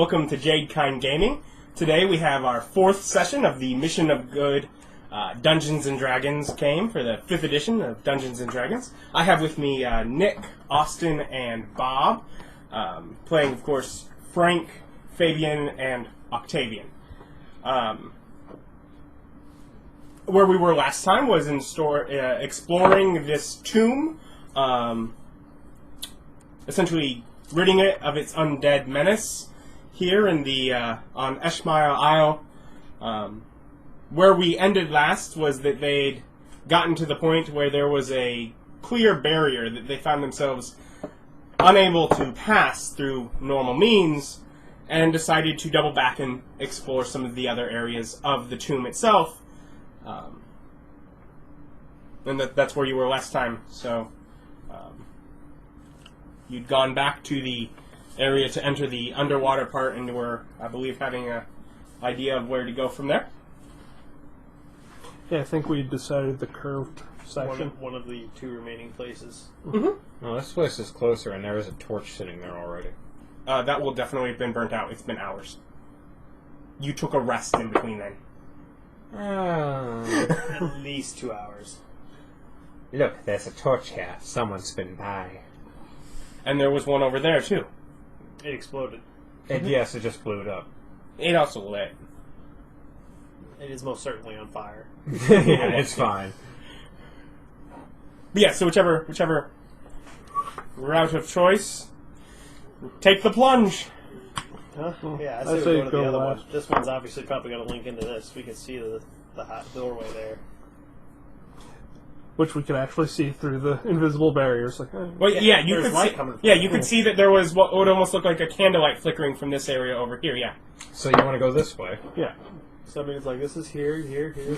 welcome to Jadekind Gaming. Today we have our 4th session of the Mission of Good Dungeons & Dragons game for the 5th edition of Dungeons & Dragons. I have with me Nick, Austin, and Bob, playing, of course, Frank, Fabian, and Octavian. Where we were last time was in exploring this tomb, essentially ridding it of its undead menace here in the on Eshmile Isle. Where we ended last was that they'd gotten to the point where there was a clear barrier that they found themselves unable to pass through normal means, and decided to double back and explore some of the other areas of the tomb itself. And that's where you were last time, so you'd gone back to the area to enter the underwater part, and were, I believe, having an idea of where to go from there. Yeah, I think we decided the curved section. One of the 2 remaining places. Mm-hmm. Well, this place is closer, and there is a torch sitting there already. That will definitely have been burnt out. It's been hours. You took a rest in between then. At least 2 hours. Look, there's a torch here. Someone's been by. And there was one over there, too. It exploded. And yes, it just blew it up. It also lit. It is most certainly on fire. Yeah, it's fine. But yeah, so whichever route of choice, take the plunge. Huh? Yeah, I I say say we go to go the other left. one. This one's obviously probably going to link into this. We can see the hot doorway there. Which we could actually see through the invisible barriers. Like, Well, yeah, you there's could light see. coming from Yeah, it. you could see that there was what would almost look like a candlelight flickering from this area over here. Yeah, So you want to go this way? yeah. So I mean, it's like this is here.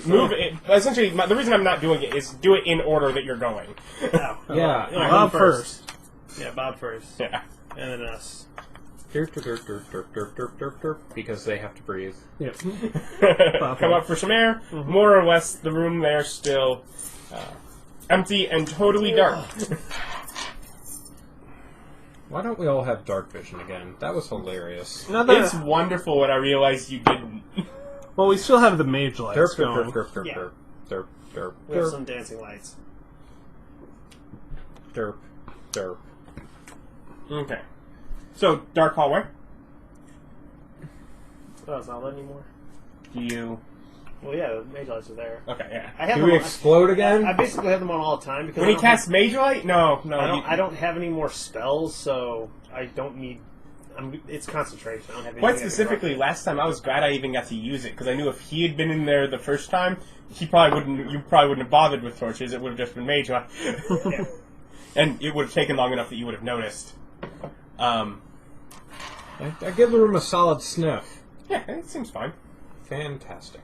move it. Essentially, the reason I'm not doing it is do it in order that you're going. Oh, Yeah. yeah, Bob him first. Yeah, Bob first. Yeah. And then us. Derp, derp, derp, derp, derp, derp, derp, derp, because they have to breathe. Yeah. Come up for some air. More or less, the room there still empty and totally dark. Why don't we all have dark vision again? That was hilarious. Now that, It's wonderful what I realized you didn't. well, we still have the mage lights Derp, derp, going. derp, derp, derp, Yeah. derp, derp, derp, We have derp, some dancing lights. derp, derp. Okay. So, dark hallway. Oh, it's not lit anymore. Do you... Well, yeah, the mage lights are there. Okay, yeah. I have Do them we on, explode again? I basically have them on all the time because When I he don't casts Mage Light? No. I don't have any more spells, so I don't need. It's concentration. I don't have Quite anything specifically, last time I was glad I even got to use it, because I knew if he had been in there the first time, you probably wouldn't have bothered with torches. It would have just been Mage Light. Yeah. And it would have taken long enough that you would have noticed. I give the room a solid sniff. Yeah, it seems fine. Fantastic.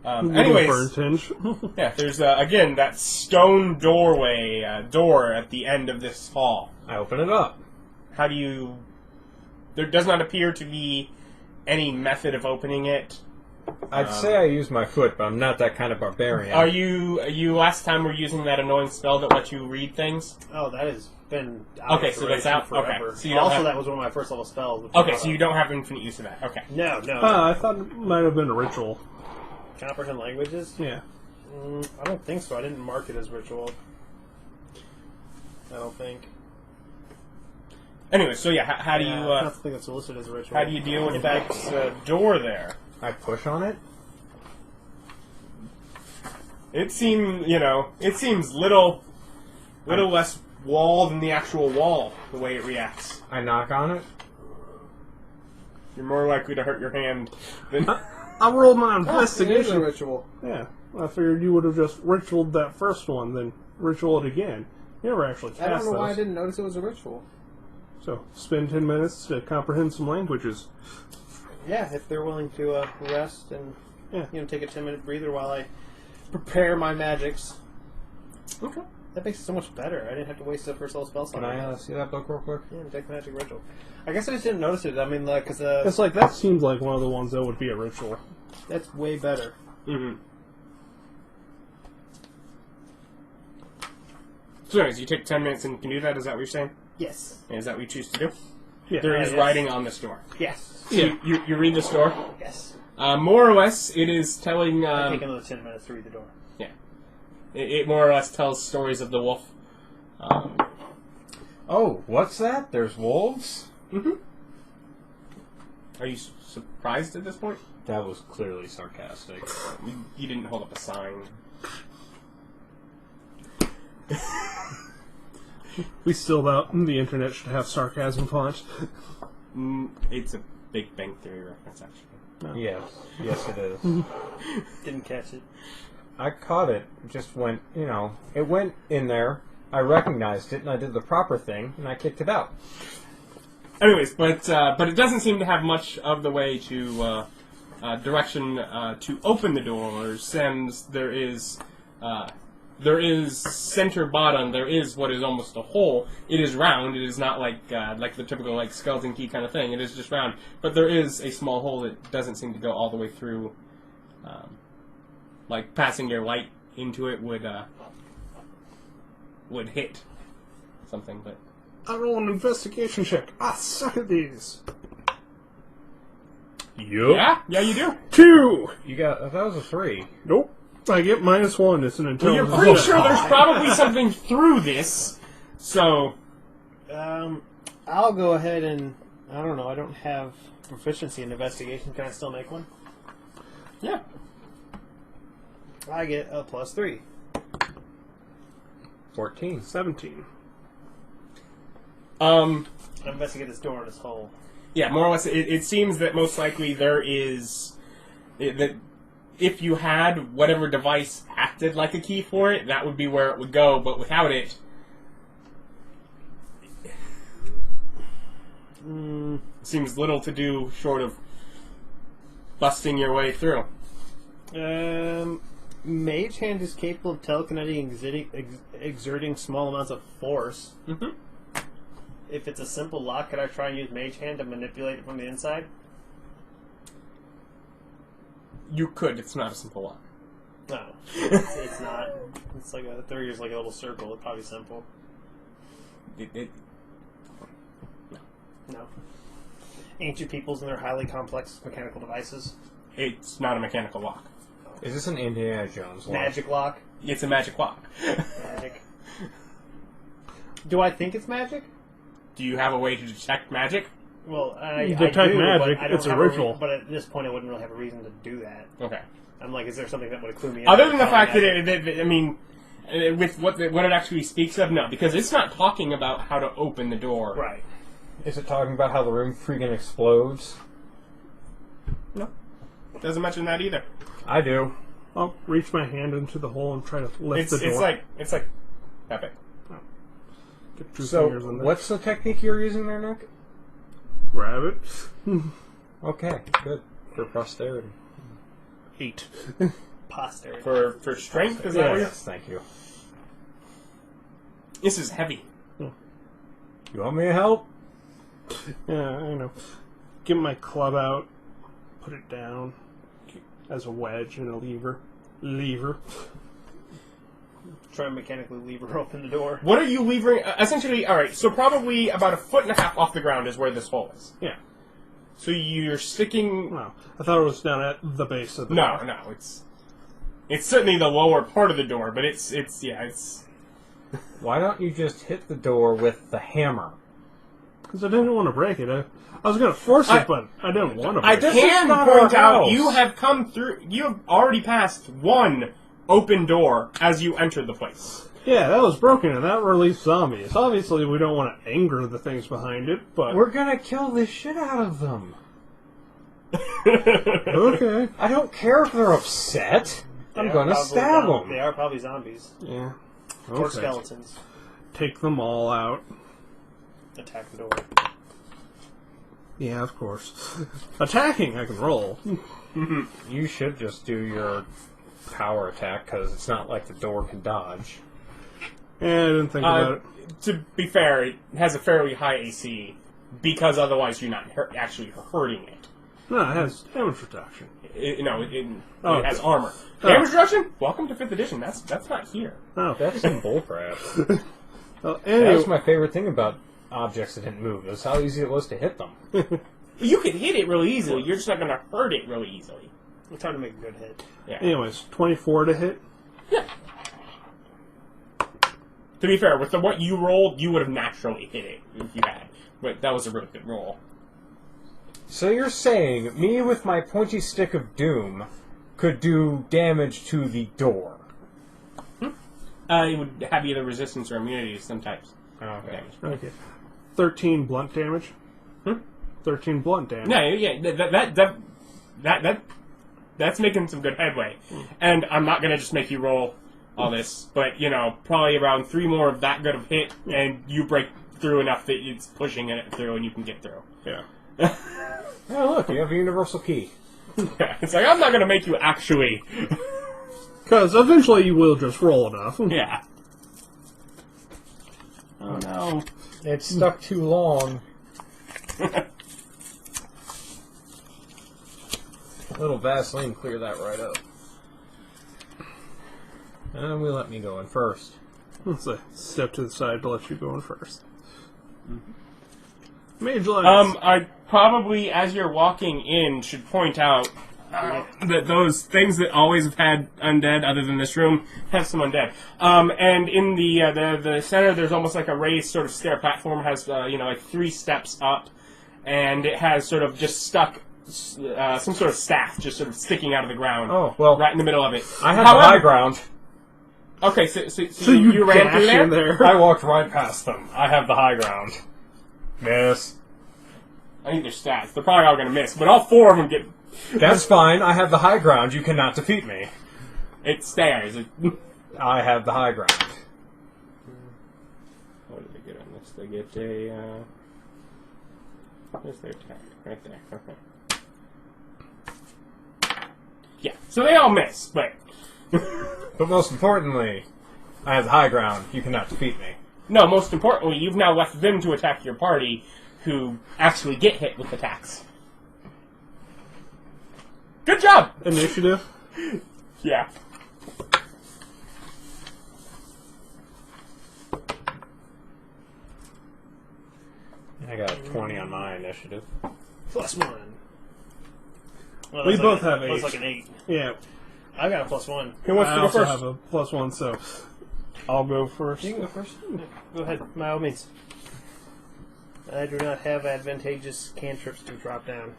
Anyways, Tinge. yeah, there's, again, that stone doorway, door at the end of this hall. I open it up. How do you... There does not appear to be any method of opening it. I'd say I use my foot, but I'm not that kind of barbarian. Are you last time were using that annoying spell that lets you read things? Oh, that has been out Okay, of so that's duration out? Okay, forever. so you don't Also, have- that was one of my first level spells. before Okay, I- so you don't have infinite use of that. Okay. No. I thought it might have been a ritual. Comprehend languages? Yeah. I don't think so. I didn't mark it as ritual. I don't think. Anyway, so yeah, how do you I don't think it's listed as a ritual. how do you deal with that door there? I push on it? It seems little less wall than the actual wall. The way it reacts, I knock on it? you're more likely to hurt your hand than. I rolled my It is a investigation. ritual. Yeah. I figured you would have just ritualed that first one, then ritual it again. You never actually cast I don't know why I those. didn't notice it was a ritual. So, spend 10 minutes to comprehend some languages. Yeah, if they're willing to rest and Yeah. take a 10-minute breather while I prepare my magics. Okay. That makes it so much better. I didn't have to waste the first level spell slot. Can I see that book real quick? Yeah, Detect Magic Ritual. I guess I just didn't notice it. I mean, because It's like, that seems like one of the ones that would be a ritual. that's way better. Mm-hmm. So anyways, you take 10 minutes and you can do that? Is that what you're saying? Yes. Is that what you choose to do? Yeah. There is Yes. writing on this door. Yes. So you read this door? Yes. More or less, it is telling... I take another 10 minutes to read the door. yeah. It more or less tells stories of the wolf. Oh, what's that? There's wolves? Mm-hmm. Are you surprised at this point? That was clearly sarcastic. You didn't hold up a sign. We still thought the internet should have sarcasm fonts. It's a Big Bang Theory reference, actually. Yes. Yes, it is. Didn't catch it. I caught it. Just went, it went in there. I recognized it, and I did the proper thing, and I kicked it out. Anyways, but it doesn't seem to have much of the way to direction to open the door or sends. There is center bottom. There is what is almost a hole. It is round. It is not like the typical skeleton key kind of thing. It is just round. But there is a small hole that doesn't seem to go all the way through. Like passing your light into it would hit something, but. I roll an investigation check. I suck at these. Yup. Yeah, you do. 2! You got, that was a 3. Nope. I get -1. It's an Well, intelligence. you're pretty check. sure there's probably something through this, so... I'll go ahead and... I don't know. I don't have proficiency in investigation. Can I still make one? Yeah. I get a +3. 14. 17. I investigate this door in this hole. Yeah, more or less, it seems that most likely there is... that if you had whatever device acted like a key for it, that would be where it would go, but without it... seems little to do short of busting your way through. Mage Hand is capable of telekinetic exerting small amounts of force. Mm-hmm. If it's a simple lock, could I try and use Mage Hand to manipulate it from the inside? You could, it's not a simple lock. No, it's not. It's like a 3 is like a little circle. It's probably simple. No. Ancient peoples and their highly complex mechanical devices. It's not a mechanical lock. Is this an Indiana Jones lock? Magic lock. It's a magic lock. Magic. Do I think it's magic? Do you have a way to detect magic? Well, I Detect do, magic, but I don't it's a have ritual. but at this point, I wouldn't really have a reason to do that. Okay. I'm like, is there something that would clue me in? Other than the fact that I mean, with what it actually speaks of, no, because it's not talking about how to open the door. Right. Is it talking about how the room freaking explodes? No. Doesn't mention that either. I do. I'll reach my hand into the hole and try to lift the door. It's like epic. Get 2 So, fingers in there. what's the technique you're using there, Nick? Grab it. Okay, good. For posterity. 8. Posterity. For strength, is that what you're... Yes, thank you. This is heavy. You want me to help? Yeah, I know. Get my club out. Put it down. As a wedge and a lever. Try and mechanically lever open the door. What are you levering? Essentially, alright, so probably about 1.5 feet off the ground is where this hole is. Yeah. So you're sticking... Wow. I thought it was down at the base of the door. No, it's certainly the lower part of the door, but it's Why don't you just hit the door with the hammer? Because I didn't want to break it. I was going to force it, but I didn't want to I break it. can not point our out house. you have already passed one open door as you entered the place. Yeah, that was broken, and that released zombies. Obviously, we don't want to anger the things behind it, but... We're gonna kill the shit out of them. Okay. I don't care if they're upset. They I'm are gonna probably stab zom- them. They are probably zombies. Yeah. Or Okay. skeletons. Take them all out. Attack the door. Yeah, of course. Attacking, I can roll. You should just do your power attack, because it's not like the door can dodge. Yeah, I didn't think about it. To be fair, it has a fairly high AC, because otherwise you're not actually hurting it. No, it has damage reduction. It Oh. has armor. Oh. Damage reduction? Welcome to 5th edition. That's not here. Oh. That's some bullcrap. Well, That anyway, was my favorite thing about objects that didn't move. That's how easy it was to hit them. You can hit it really easily. You're just not going to hurt it really easily. It's hard to make a good hit. Yeah. Anyways, 24 to hit. Yeah. To be fair, with what you rolled, you would have naturally hit it if you had. But that was a really good roll. So you're saying me with my pointy stick of doom could do damage to the door? It would have either resistance or immunity to some types of Okay. damage. Okay. 13 blunt damage. 13 blunt damage. No, yeah, that's making some good headway. And I'm not going to just make you roll all this, but, probably around 3 more of that good of hit, and you break through enough that it's pushing it through and you can get through. Yeah. Oh, look, you have a universal key. Yeah, it's like, I'm not going to make you actually... Because eventually you will just roll enough. Yeah. Oh, no. It's stuck too long. A little Vaseline clear that right up. And we let me go in first. Let's step to the side to let you go in first. Mage Lance. I probably, as you're walking in, should point out that those things that always have had undead, other than this room, have some undead. And in the center, there's almost like a raised sort of stair platform. Has like 3 steps up, and it has sort of just stuck some sort of staff just sort of sticking out of the ground. Oh, well, right in the middle of it. I have the high ground. Okay, so you ran through dash in there? I walked right past them. I have the high ground. Miss. I think they're stats. They're probably all going to miss, but all 4 of them get... That's fine. I have the high ground. You cannot defeat me. It stairs. I have the high ground. What did they get on this? They get a... Where's their attack? Right there. Okay. Yeah, so they all miss, but... But most importantly, I have the high ground. You cannot defeat me. No, most importantly, you've now left them to attack your party, who actually get hit with attacks. Good job! Initiative. Yeah. I got a 20 on my initiative. +1. Well, We that's both like have Looks 8. like an 8. Yeah. I got a +1. Who wants I to go also first? have a +1, so I'll go first. You can go first. Go ahead, by all means. I do not have advantageous cantrips to drop down,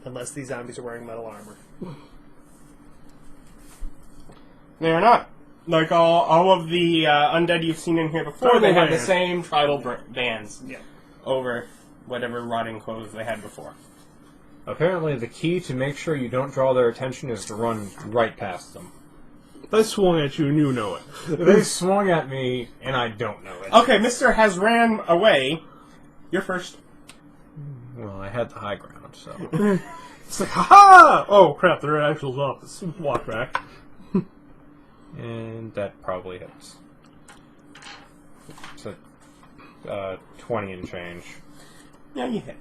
unless these zombies are wearing metal armor. They are not. Like all of the undead you've seen in here before, Tribal they have the bands. same tribal bands Yeah. over whatever rotting clothes they had before. Apparently, the key to make sure you don't draw their attention is to run right past them. I swung at you and you know it. They swung at me, and I don't know it. Okay, Mr. has ran away. You're first. Well, I had the high ground, so... It's like, ha! Oh, crap, they're actual zombies. Walk back. And that probably hits. So, 20 and change. Yeah, you hit.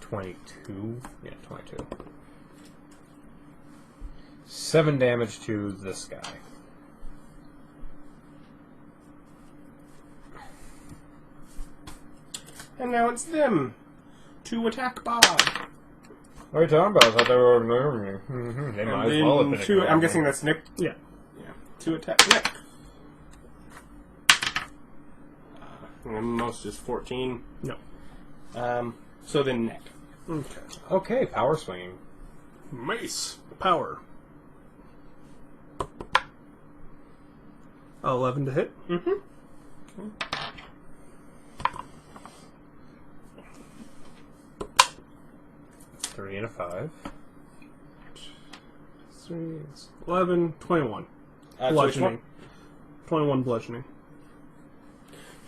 22? Yeah, 22. 7 damage to this guy. And now it's them. To attack Bob. What are you talking about? I thought they were ignoring me. They might as well have been ignoring I'm me. guessing that's Nick. Yeah. Yeah. To attack Nick. And most is 14. No. So then Nick. Okay. Okay, power swinging. Mace. Power. 11 to hit. Mm-hmm. 3 and a 5. 3, 11, 21. So Bludgeoning. 21 bludgeoning.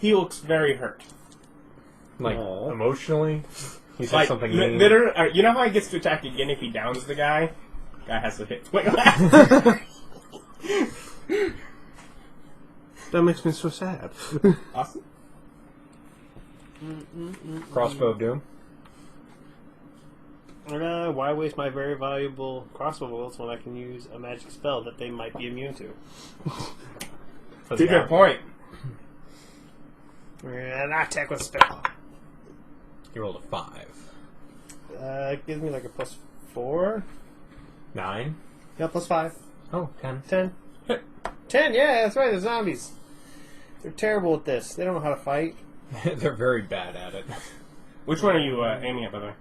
he looks very hurt. Like, Aw. emotionally? He said Like, something mean. you know how he gets to attack again if he downs the guy? Guy has to hit. That makes me so sad. Awesome. Crossbow of Doom. Why waste my very valuable crossbow bolts when I can use a magic spell that they might be immune to? For the Good guy. point. And I attack with a spell. You rolled a 5. It gives me like a +4. 9. Yeah, +5. Oh, 10. 10. 10, yeah, that's right, the zombies. They're terrible at this. They don't know how to fight. They're very bad at it. Which one are you aiming at, by the way?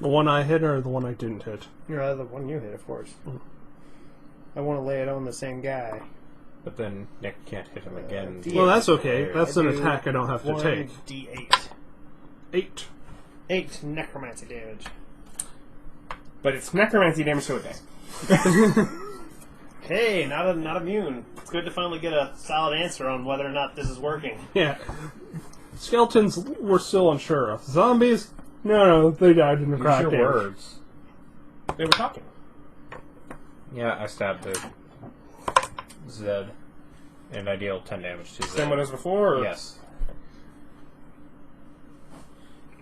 The one I hit or the one I didn't hit? The one you hit, of course. I want to lay it on the same guy. But then Nick can't hit him again. D8. Well, that's okay. That's I an do attack I don't have to take. 1d8. 8. 8 necromancy damage. But it's necromancy damage to a day. Hey, not immune. It's good to finally get a solid answer on whether or not this is working. Yeah. Skeletons we're still unsure of. Zombies? No, they died in the Use crack your damage. words. They were talking. Yeah, I stabbed the Zed. And I deal 10 damage to Zed. Same one as before? Or Yes.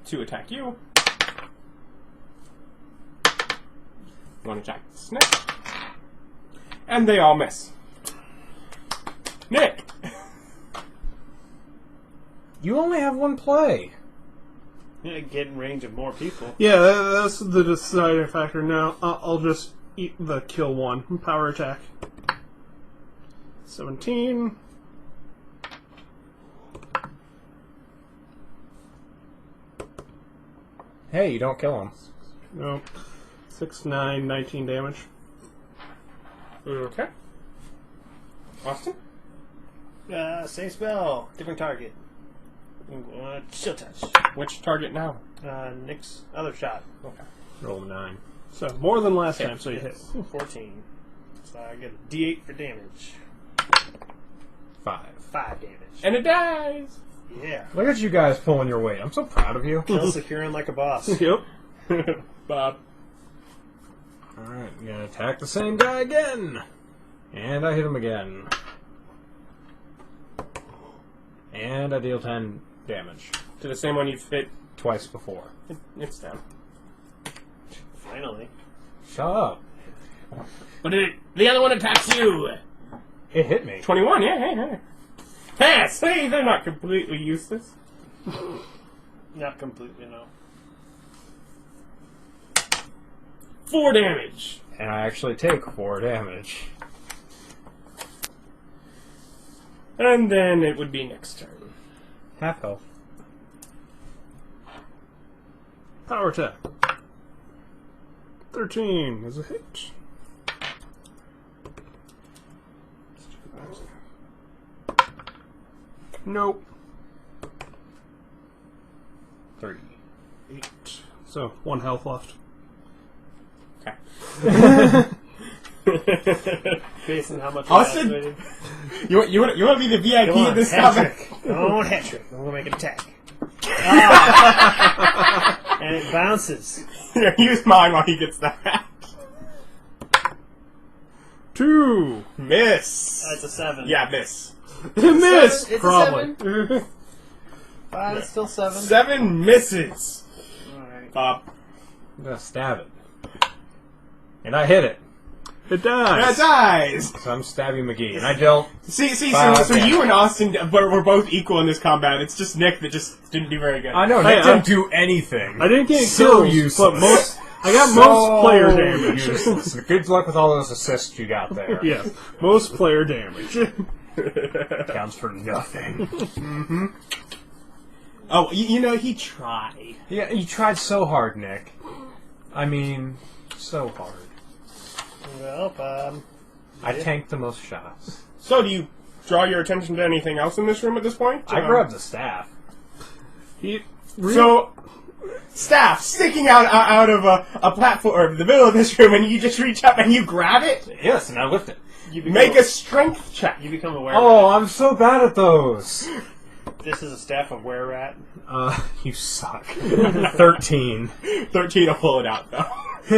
to attack you. One attack Snake. And they all miss. Nick! You only have one play. Yeah, get in range of more people. Yeah, that's the deciding factor. Now, I'll just eat the kill one. Power attack. 17. Hey, you don't kill him. No. 6, 9, 19 damage. Okay. Austin? Same spell, different target. Chill touch. Which target now? Nick's other shot. Okay. Roll a 9. So, more than last time, so you hit. 14. So I get a d8 for damage. 5. 5 damage. And it dies! Yeah. Look at you guys pulling your weight. I'm so proud of you. Kill securing like a boss. Yep. Bob. Alright, I'm gonna attack the same guy again. And I hit him again. And I deal 10 damage. To the same one you've hit. Twice before. It's down. Finally. Shut up. But the other one attacks you! It hit me. 21, yeah, hey. Hey, say they're not completely useless. Not completely, no. 4 damage. And I actually take 4 damage. And then it would be next turn. Half health. Power attack. 13 is a hit. Nope. 3. 8. So, 1 health left. Okay. Based on how much Austin? activated. You want to be the VIP Come on, of this hat topic? trick. Don't hat trick. I'm going to make an attack. Ah. And it bounces. Here, use mine while he gets that. 2. Miss. That's a 7. Yeah, miss. Miss! It's a Probably. 5, it's still 7. 7 misses. Alright. Bob. I'm gonna stab it. And I hit it. It dies. That dies. So I'm Stabby McGee. And I dealt... See, Five so you and Austin were both equal in this combat. It's just Nick that just didn't do very good. I know, Hey, Nick didn't do anything. I didn't get So kills, useless. but I got most player damage. Useless. Good luck with all those assists you got there. Yes, most player damage. Counts for nothing. Oh, you know, he tried. Yeah, you tried so hard, Nick. I mean, so hard. Well, I tanked the most shots. So, do you draw your attention to anything else in this room at this point? I grabbed the staff. So, staff sticking out of a platform in the middle of this room, and you just reach up and you grab it? Yes, and I lift it. Make a strength check. You become aware. Oh, I'm so bad at those. This is a staff of were-rat. You suck. 13. 13 to pull it out, though.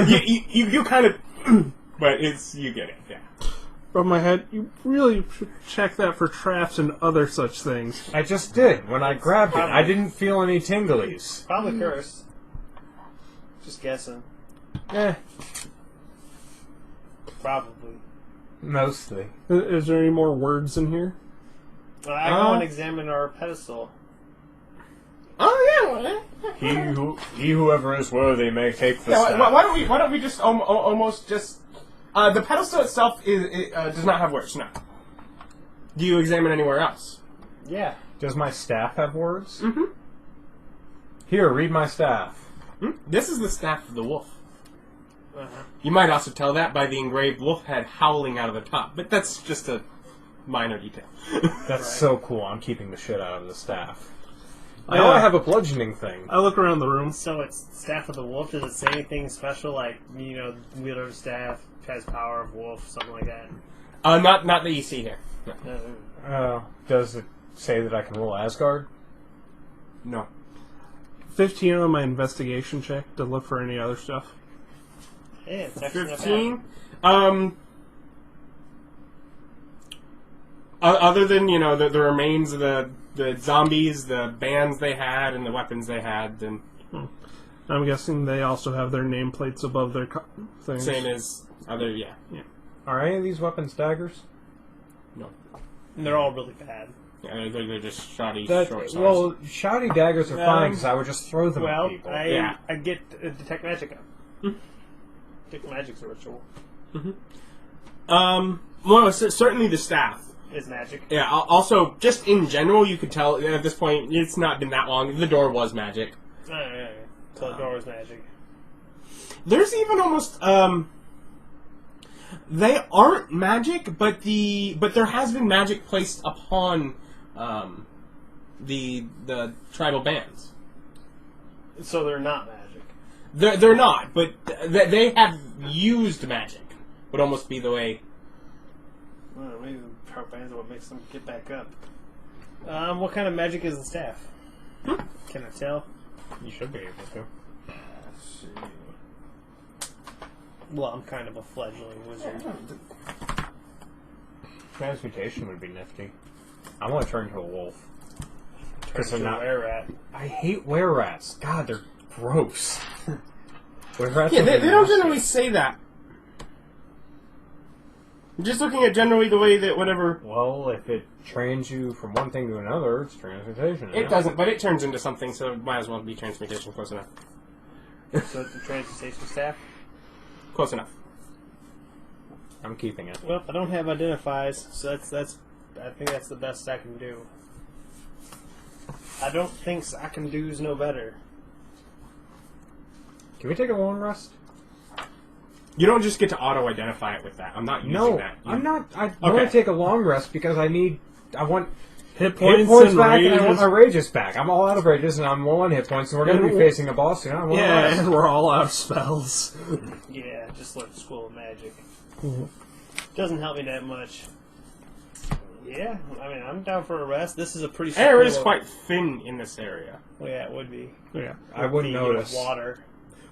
you kind of... But you get it, yeah. From my head, you really should check that for traps and other such things. I just did. When I grabbed it, I didn't feel any tinglies. Probably cursed. Just guessing. Probably. Mostly. Is there any more words in here? I go and examine our pedestal. Oh yeah. He whoever is worthy may take the Yeah, staff. why don't we just almost just the pedestal itself does not have words. No. Do you examine anywhere else? Yeah. Does my staff have words? Mm-hmm. Here, read my staff. This is the staff of the wolf. Uh-huh. You might also tell that by the engraved wolf head howling out of the top, but that's just a minor detail. That's so cool. I'm keeping the shit out of the staff. I Now I have a bludgeoning thing. I look around the room. So it's Staff of the Wolf. Does it say anything special, like, wielder of staff, has power of wolf, something like that? Not that you see here. No. Does it say that I can roll Asgard? No. 15 on my investigation check to look for any other stuff. Yeah, it's actually not bad. 15. Other than the remains of the zombies, the bands they had, and the weapons they had, then I'm guessing they also have their nameplates above their things. same as other. Yeah. Are any of these weapons daggers? No. And they're all really bad. Yeah, they're just shoddy That, short swords. well, shoddy daggers are fine because I would just throw them Well, at people. I get detect magic up. Detect magic's a ritual. Well, certainly the staff. Is magic. Yeah. Also, just in general, you could tell at this point it's not been that long. The door was magic. Yeah. So the door is magic. There's even almost they aren't magic, but there has been magic placed upon the tribal bands. So they're not magic. They're not, but they have used magic. Would almost be the way. Well, maybe the power bands are what makes them get back up. What kind of magic is the staff? Can I tell? You should be able to. Let's see. Well, I'm kind of a fledgling wizard. Transmutation would be nifty. I want to turn into a wolf. Because they're Turn to a not. were-rat. I hate were-rats. God, they're gross. Were-rats Yeah, are they don't nasty. generally say that. Just looking at generally the way that whatever. Well, if it trains you from one thing to another, it's transmutation. It doesn't, but it turns into something, so it might as well be transmutation. Close enough. So it's the transmutation staff? Close enough. I'm keeping it. Well, I don't have identifies, so that's. I think that's the best I can do. I don't think I can do's no better. Can we take a long rest? You don't just get to auto-identify it with that. I'm not using No, that. I'm not. I want Okay. to take a long rest because I want Hit hit points, points and back and I want rages. my rages back. I'm all out of rages and I'm low on hit points and we're going to be facing a boss soon. I want to Yeah, rest. and we're all out of spells. Yeah, just like School of Magic. Doesn't help me that much. Yeah, I mean, I'm down for a rest. This is a pretty... Air is secure- quite thin in this area. Well, yeah, it would be. Yeah. I wouldn't The, notice. Water.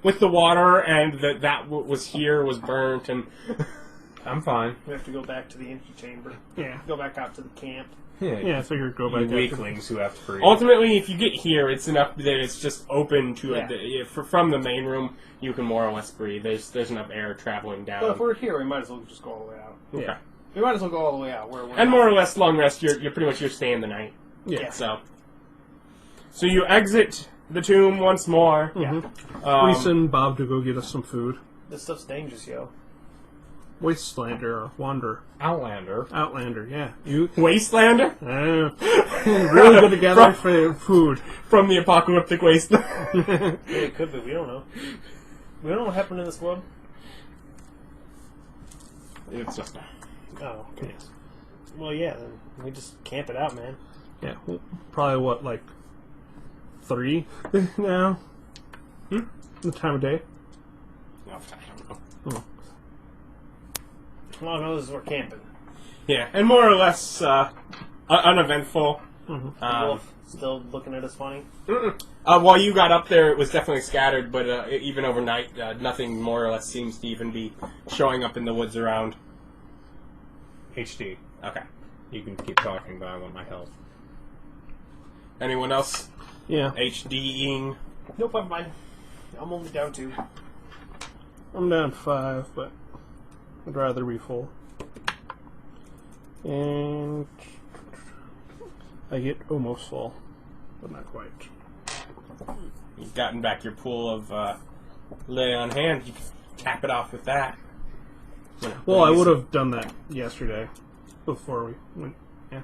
With the water and that was here was burnt and... I'm fine. We have to go back to the antechamber. Yeah. Go back out to the camp. Yeah, I figured go back You after. weaklings who have to breathe. Ultimately, if you get here, it's enough that it's just open to Yeah. from the main room, you can more or less breathe. There's enough air traveling down. Well, if we're here, we might as well just go all the way out. Okay. Yeah. We might as well go all the way out. Where we're And not- more or less long rest, you're pretty much you're staying the night. Yeah. So you exit the tomb once more. We send Bob to go get us some food. This stuff's dangerous, yo. Wastelander or Wanderer. Outlander. Outlander, yeah. You Wastelander really good together for food. from the apocalyptic wasteland. Yeah, it could be. We don't know. We don't know what happened in this world. It's just Oh, okay. Yes. Well, yeah, then we just camp it out, man. Yeah, probably what, like 3 now? The time of day? I don't know. Oh. All I know is we're camping. Yeah, and more or less uneventful. The wolf still looking at us funny. While you got up there, it was definitely scattered, but even overnight, nothing more or less seems to even be showing up in the woods around. HD. Okay. You can keep talking, but I want my health. Anyone else? Yeah. HDing? Nope, I'm fine. I'm only down 2. I'm down 5, but I'd rather be full. And I get almost full, but not quite. You've gotten back your pool of lay on hand. You can cap it off with that. Well, I would have done that yesterday before we went. Yeah,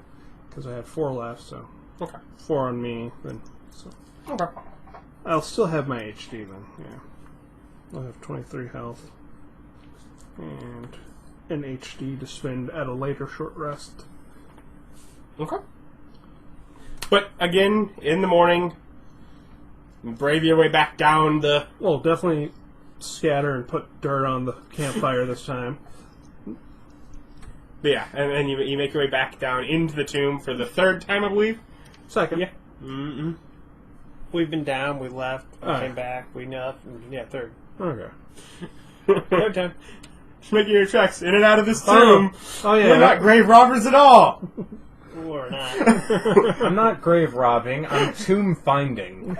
because I had 4 left, so Okay. 4 on me. Then, so Okay. I'll still have my HD then. Yeah, I'll have 23 health and an HD to spend at a later short rest. Okay. But again, in the morning, brave your way back down the. Well, definitely scatter and put dirt on the campfire this time. But yeah, and then you make your way back down into the tomb for the 3rd time, I believe. Second. Yeah. Mm-mm. We've been down, we left, we Alright. came back, we left, and yeah, 3rd. Okay. 3rd time. Just making your treks in and out of this tomb. Oh yeah. We're not grave robbers at all. Or not. I'm not grave robbing. I'm tomb finding.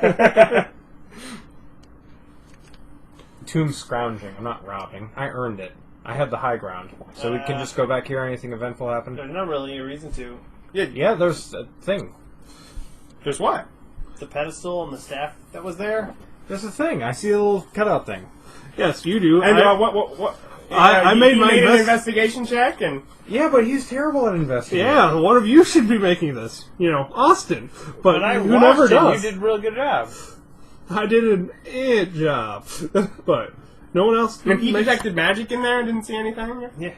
Tomb scrounging. I'm not robbing. I earned it. I had the high ground. So we can just go back here. Anything eventful happen? There's not really a reason to. Yeah, there's a thing. There's what? The pedestal and the staff that was there. There's a thing. I see a little cutout thing. Yes, you do. And what? I made my an investigation check, and Yeah, but he's terrible at investigating. Yeah, one of you should be making this. You know, Austin. But I who never watched it, does. You did a real good job. I did an job. But no one else and he makes- detected magic in there and didn't see anything. Yeah.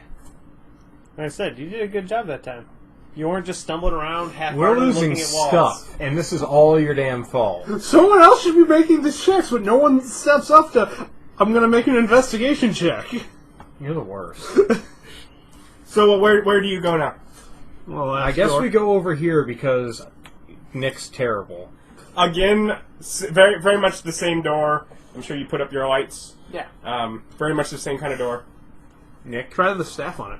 Like I said, you did a good job that time. You weren't just stumbling around We're half-heartedly losing looking at walls. stuff, and this is all your damn fault. Someone else should be making the checks, but no one steps up to... I'm going to make an investigation check. You're the worst. So where do you go now? Well, I guess we go over here because Nick's terrible. Again, very very much the same door. I'm sure you put up your lights. Yeah. Very much the same kind of door. Nick? Try the staff on it.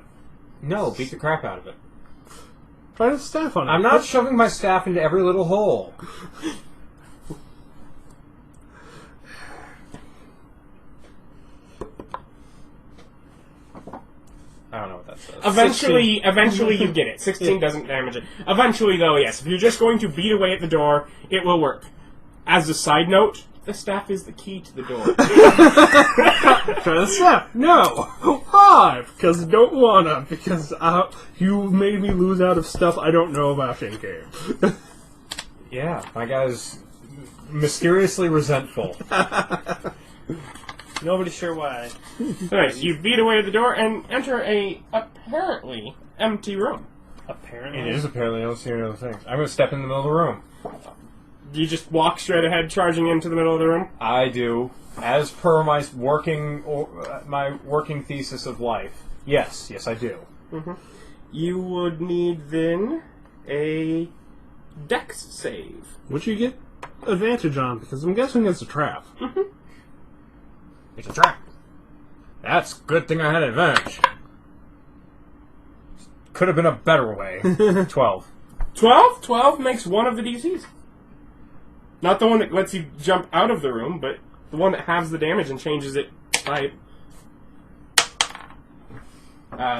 No, beat the crap out of it. Try the staff on it. I'm not shoving my staff into every little hole. I don't know what that says. Eventually you get it. 16 doesn't damage it. Eventually, though, yes. If you're just going to beat away at the door, it will work. As a side note, the staff is the key to the door. Try the staff. No. 5. Because I don't wanna. Because you made me lose out of stuff I don't know about in game. Yeah, my guy's mysteriously resentful. Nobody's sure why. Alright, so you beat away at the door and enter a apparently empty room. Apparently. It is apparently. I don't see any other things. I'm going to step in the middle of the room. Do you just walk straight ahead, charging into the middle of the room? I do, as per my working thesis of life. Yes, I do. Mm-hmm. You would need then a dex save. Which you get advantage on, because I'm guessing it's a trap. It's a trap. That's a good thing I had advantage. Could have been a better way. 12. 12? 12 makes one of the DCs. Not the one that lets you jump out of the room, but the one that halves the damage and changes it by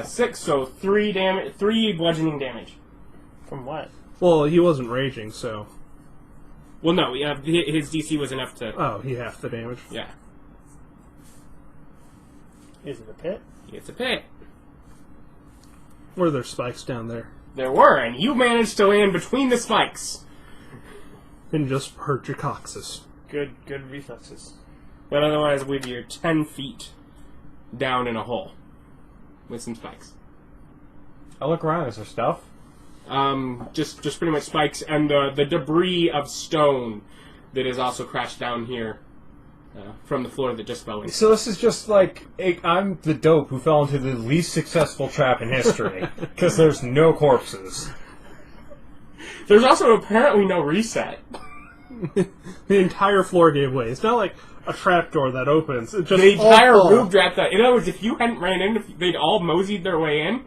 6, so 3 bludgeoning damage. From what? Well, he wasn't raging, so... Well, no, his DC was enough to... Oh, he half the damage. Yeah. Is it a pit? It's a pit. Were there spikes down there? There were, and you managed to land between the spikes. And just hurt your coccyx. Good reflexes. But otherwise, with your 10 feet down in a hole. With some spikes. I look around. Is there stuff? Just pretty much spikes and the debris of stone that is also crashed down here from the floor that just fell in. So this is just like I'm the dope who fell into the least successful trap in history because there's no corpses. There's also apparently no reset. The entire floor gave way. It's not like a trapdoor that opens. It just The entire all roof dropped out. In other words, if you hadn't ran in, if they'd all moseyed their way in,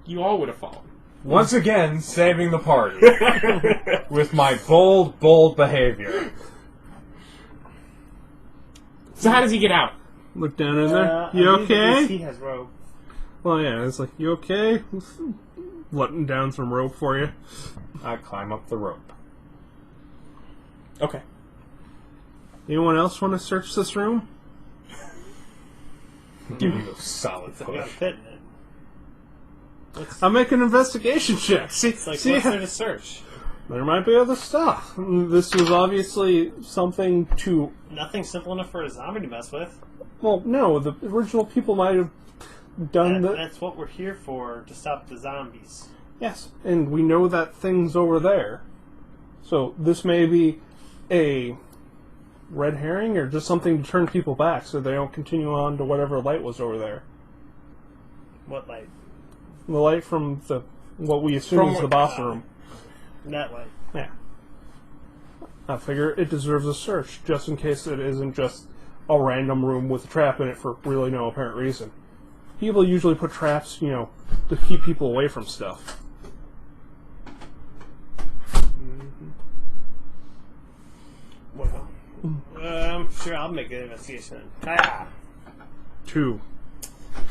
you all would have fallen. Once again, saving the party with my bold behavior. So how does he get out? Look down in there. You okay? He has rope. Well, yeah, it's like, you okay? letting down some rope for you. I climb up the rope. Okay. Anyone else want to search this room? Give you a solid So we got push. fit in it. I'll make an investigation check. See, It's like, see, what's there to search? there might be other stuff. This was obviously something to... Nothing simple enough for a zombie to mess with. Well, no, the original people might have done the... That's what we're here for, to stop the zombies. Yes, and we know that thing's over there. So this may be a red herring or just something to turn people back so they don't continue on to whatever light was over there. What light? The light from the what we assume is the boss room. That light. Yeah. I figure it deserves a search, just in case it isn't just a random room with a trap in it for really no apparent reason. People usually put traps, to keep people away from stuff. Well, sure, I'll make an investigation. Ah, 2.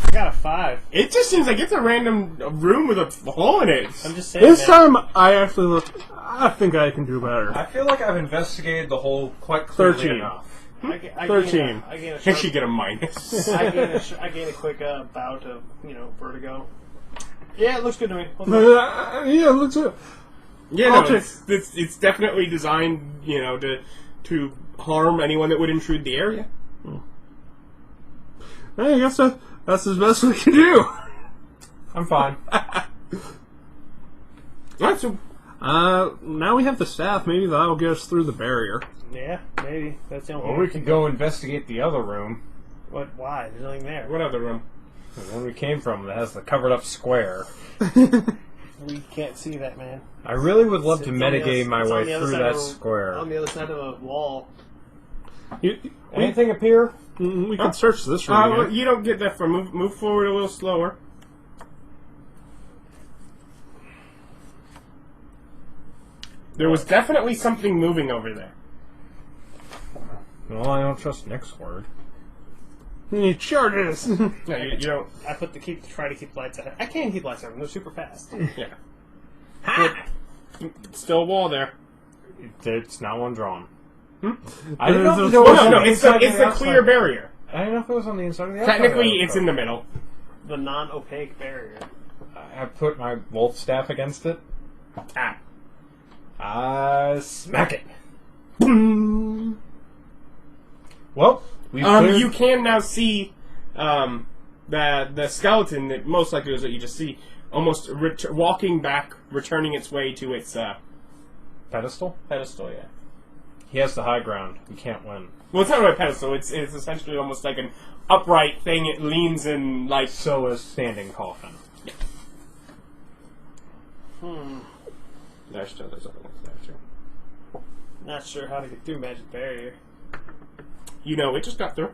I got a 5. It just seems like it's a random room with a hole in it. I'm just saying. This man. time, I think I can do better. I feel like I've investigated the hole quite clearly 13. enough. I 13. I gain a I sharp, should get a minus. I gain a quick bout of vertigo. Yeah, it looks good to me. Yeah, let's do it. Yeah, I'll no, take- it's definitely designed, to harm anyone that would intrude the area. I guess that's as best we can do. I'm fine. Yeah, so Now we have the staff. Maybe that'll get us through the barrier. Yeah, maybe. That's the only Well, we could go investigate the other room. What? Why? There's nothing there. what other room? The one we came from that has the covered up square. We can't see that, man. I really would love to It's on the metagame my it's on way the other through side that of- square. On the other side of a wall. Anything appear? We can search this room. Well, again. you don't get that from move forward a little slower. There was definitely something moving over there. Well, I don't trust Nick's word. It sure is. No, you don't. I put try to keep lights out. I can't keep lights out. They're super fast. Yeah. Still a wall there. It's not one drawn. Hmm? I didn't know if There's there a- was No, on no, the it's inside the, or it's the the clear outside. barrier. I didn't know if it was on the inside or the outside. Technically, it's in the middle. The non-opaque barrier. I put my wolf staff against it. Ah. Smack it. Well, we You can now see the skeleton that most likely is what you just see, almost walking back, returning its way to its pedestal. pedestal. Yeah. He has the high ground. We can't win. Well, it's not really a pedestal. It's essentially almost like an upright thing. It leans in like. So is standing coffin. There's other ones there too. Not sure how to get through magic barrier. It just got through.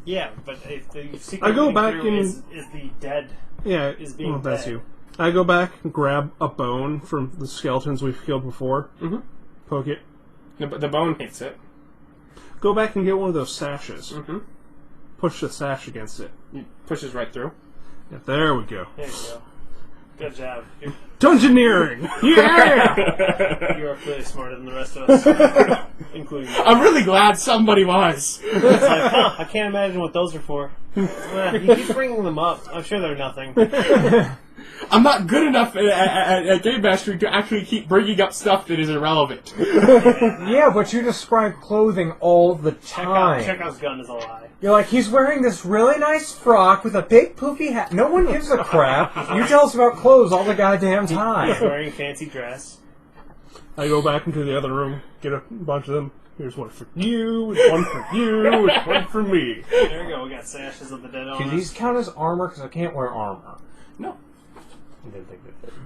Yeah, but if the secret I go getting back through and- is the dead. Yeah, Is being that's dead. you. I go back and grab a bone from the skeletons we've killed before. Mm-hmm. Poke it. The bone hits it. Go back and get one of those sashes. Mm-hmm. Push the sash against it. It pushes right through. Yeah, there we go. There you go. Good job. Dungeoneering! Yeah! You are clearly smarter than the rest of us, including me. I'm really glad somebody was. It's like, I can't imagine what those are for. You keep bringing them up. I'm sure they're nothing. I'm not good enough at Game Mastery to actually keep bringing up stuff that is irrelevant. Yeah, but you describe clothing all the time. Chekhov's gun is a lie. You're like, he's wearing this really nice frock with a big poofy hat. No one gives a crap. You tell us about clothes all the goddamn He's time. wearing fancy dress. I go back into the other room, get a bunch of them. Here's one for you, and one for you, and one for me. There we go. We got sashes of the dead on Do us. these count as armor? Because I can't wear armor. No. I didn't think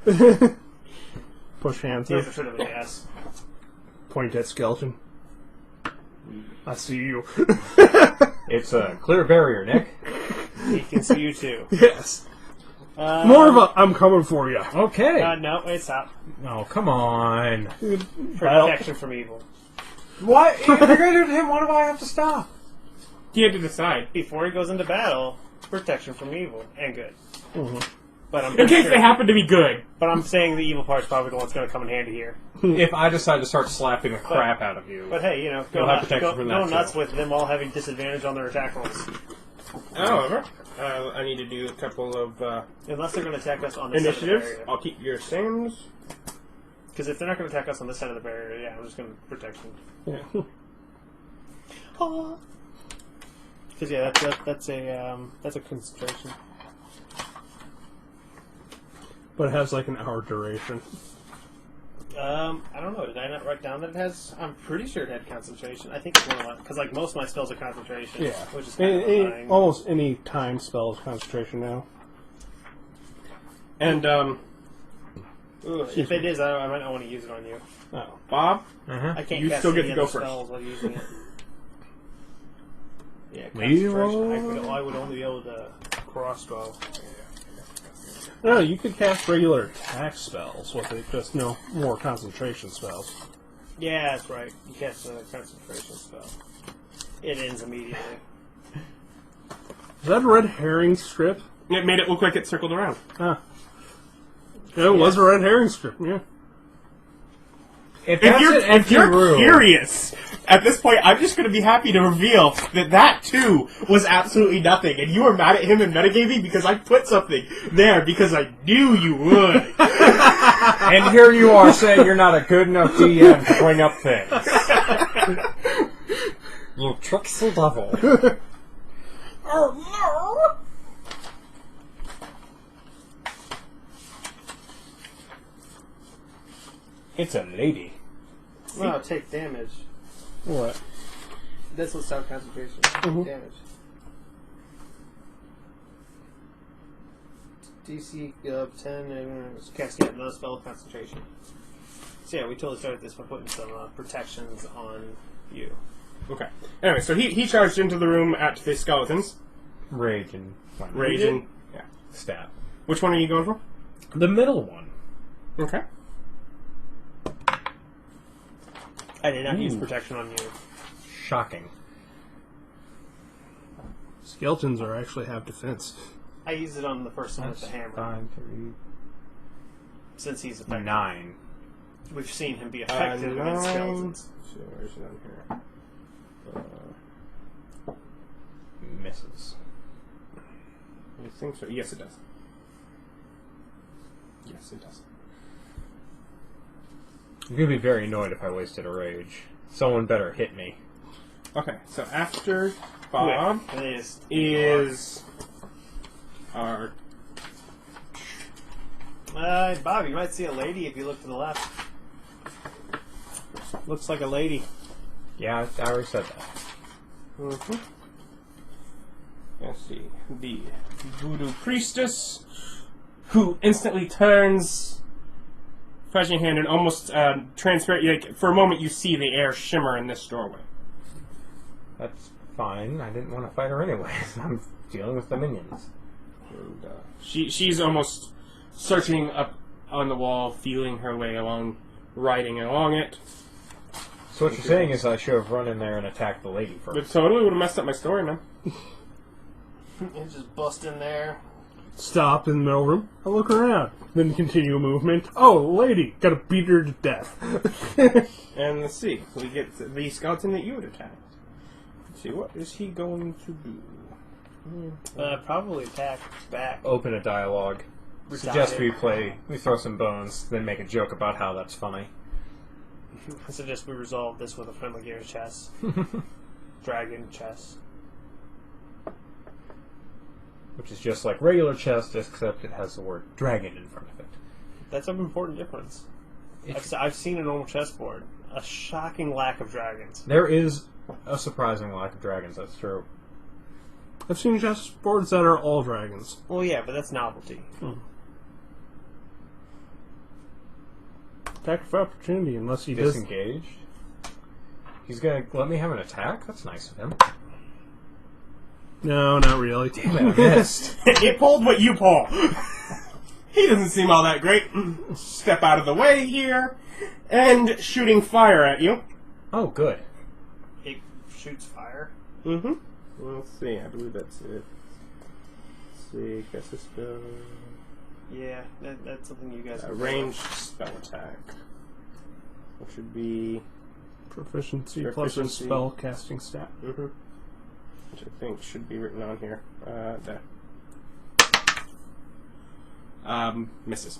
they did. Push hands Yeah, in, for sure of a yes. point at skeleton. I see you. It's a clear barrier, Nick. He can see you too. Yes. More of a, I'm coming for you. Okay. No, wait, stop. Oh, come on. Protection from evil. What? If you're going to do him, why do I have to stop? He had to decide. Before he goes into battle, protection from evil and good. But I'm In case sure- they happen to be good. But I'm saying the evil part's probably the one that's going to come in handy here. If I decide to start slapping the crap out of you, But hey, you know, You'll have protection from that, go nuts too. with them all having disadvantage on their attack rolls. However, I need to do a couple of Unless they're going to attack us on this side of the initiatives. barrier. I'll keep your same. Because if they're not going to attack us on this side of the barrier, yeah, I'm just going to protect them. Yeah. Because yeah, that's a concentration. But it has like an hour duration. I don't know. Did I not write down that it has? I'm pretty sure it had concentration. I think it's one of my because like most of my spells are concentration. Yeah. which is kind of annoying. Almost any time spell is concentration now. And If it is, I might not want to use it on you. Oh. Bob, I can't You cast still get any to go other first. spells while using it. Yeah, Reroll? concentration. I would only be able to crossbow. No, you could cast regular attack spells with it, just no more concentration spells. Yeah, that's right. You cast a concentration spell. It ends immediately. Is that a red herring strip? it made it look like it circled around. Ah. Yeah, it was a red herring strip, yeah. if If that's you're, an empty room, curious, at this point, I'm just going to be happy to reveal that too was absolutely nothing, and you were mad at him and metagaming because I put something there because I knew you would. and here you are saying you're not a good enough DM to bring up things. You tricksy devil. Oh no! It's a lady. Well, take damage. What? This will stop concentration. Damage. DC 10 and casting another spell of concentration. So yeah, we totally started this by putting some protections on you. Okay. Anyway, so he charged into the room at the skeletons. Rage and Raging. Yeah. stab. Which one are you going for? The middle one. Okay. I did not use protection on you. Shocking. Skeletons are actually have defense. I used it on the person with the hammer. 5, 3, Since he's effective. 9. We've seen him be effective against skeletons. So where's it on here? Misses. I think so. Yes, it does. Yes, it does. I'm gonna be very annoyed if I wasted a rage. Someone better hit me. Okay, so after Bob It is our Bob, you might see a lady if you look to the left. Looks like a lady. Yeah, I already said that. Mm-hmm. Let's see. The voodoo priestess, who instantly turns, flashing hand, and almost transparent. Like, for a moment, you see the air shimmer in this doorway. That's fine. I didn't want to fight her anyways. I'm dealing with the minions. And, she's almost searching up on the wall, feeling her way along, riding along it. So what you're saying is I should have run in there and attacked the lady first. It totally would have messed up my story, man. And just bust in there. Stop in the middle room. I'll look around. Then continue movement. Oh, lady. Gotta beat her to death. And let's see. We get the skeleton that you would attack. Let's see, what is he going to do? Probably attack back. Open a dialogue. Suggest we throw some bones, then make a joke about how that's funny. I suggest we resolve this with a friendly gear chess. Dragon chess. Which is just like regular chess, except it has the word dragon in front of it. That's an important difference. I've seen a normal chessboard. A shocking lack of dragons. There is a surprising lack of dragons, that's true. I've seen chessboards that are all dragons. Well, yeah, but that's novelty. Attack of opportunity, unless he does. Disengaged? He's gonna let me have an attack? That's nice of him. No, not really. Damn it, I missed. It pulled what you pull. He doesn't seem all that great. Step out of the way here. And shooting fire at you. Oh, good. It shoots fire. Mm-hmm. Let's see. I believe that's it. Let's see. Cast a spell. Yeah, that's something you guys. A ranged spell attack. Which would be Proficiency plus a spell casting stat. which I think should be written on here. There. Misses.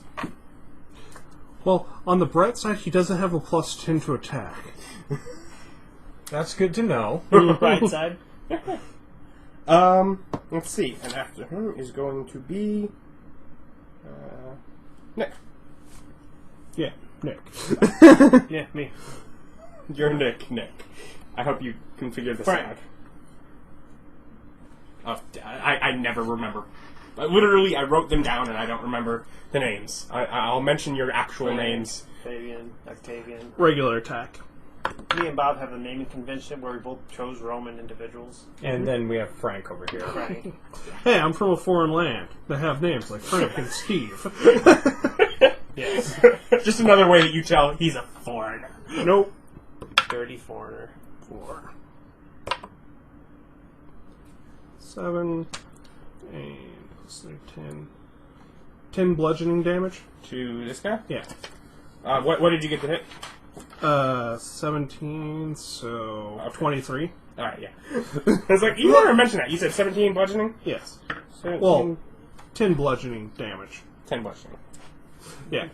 Well, on the bright side, he doesn't have a +10 to attack. That's good to know. Right side. Let's see. And after him is going to be Nick. Yeah, Nick. Yeah, me. You're Nick. I hope you can figure this Frank. out. Oh, I never remember. Literally, I wrote them down and I don't remember the names. I'll mention your actual names. Fabian, Octavian. Regular attack. Me and Bob have a naming convention where we both chose Roman individuals. And then we have Frank over here. Frank. Hey, I'm from a foreign land that have names like Frank and Steve. Yes. Just another way that you tell he's a foreigner. Nope. Dirty foreigner. 4. 7. And let's see, 10. 10 bludgeoning damage? To this guy? Yeah. What did you get to hit? 17, so 23. Alright, yeah. I was like, you never mentioned that. You said 17 bludgeoning? Yes. 17, Well, 10 bludgeoning damage. 10 bludgeoning. Yeah.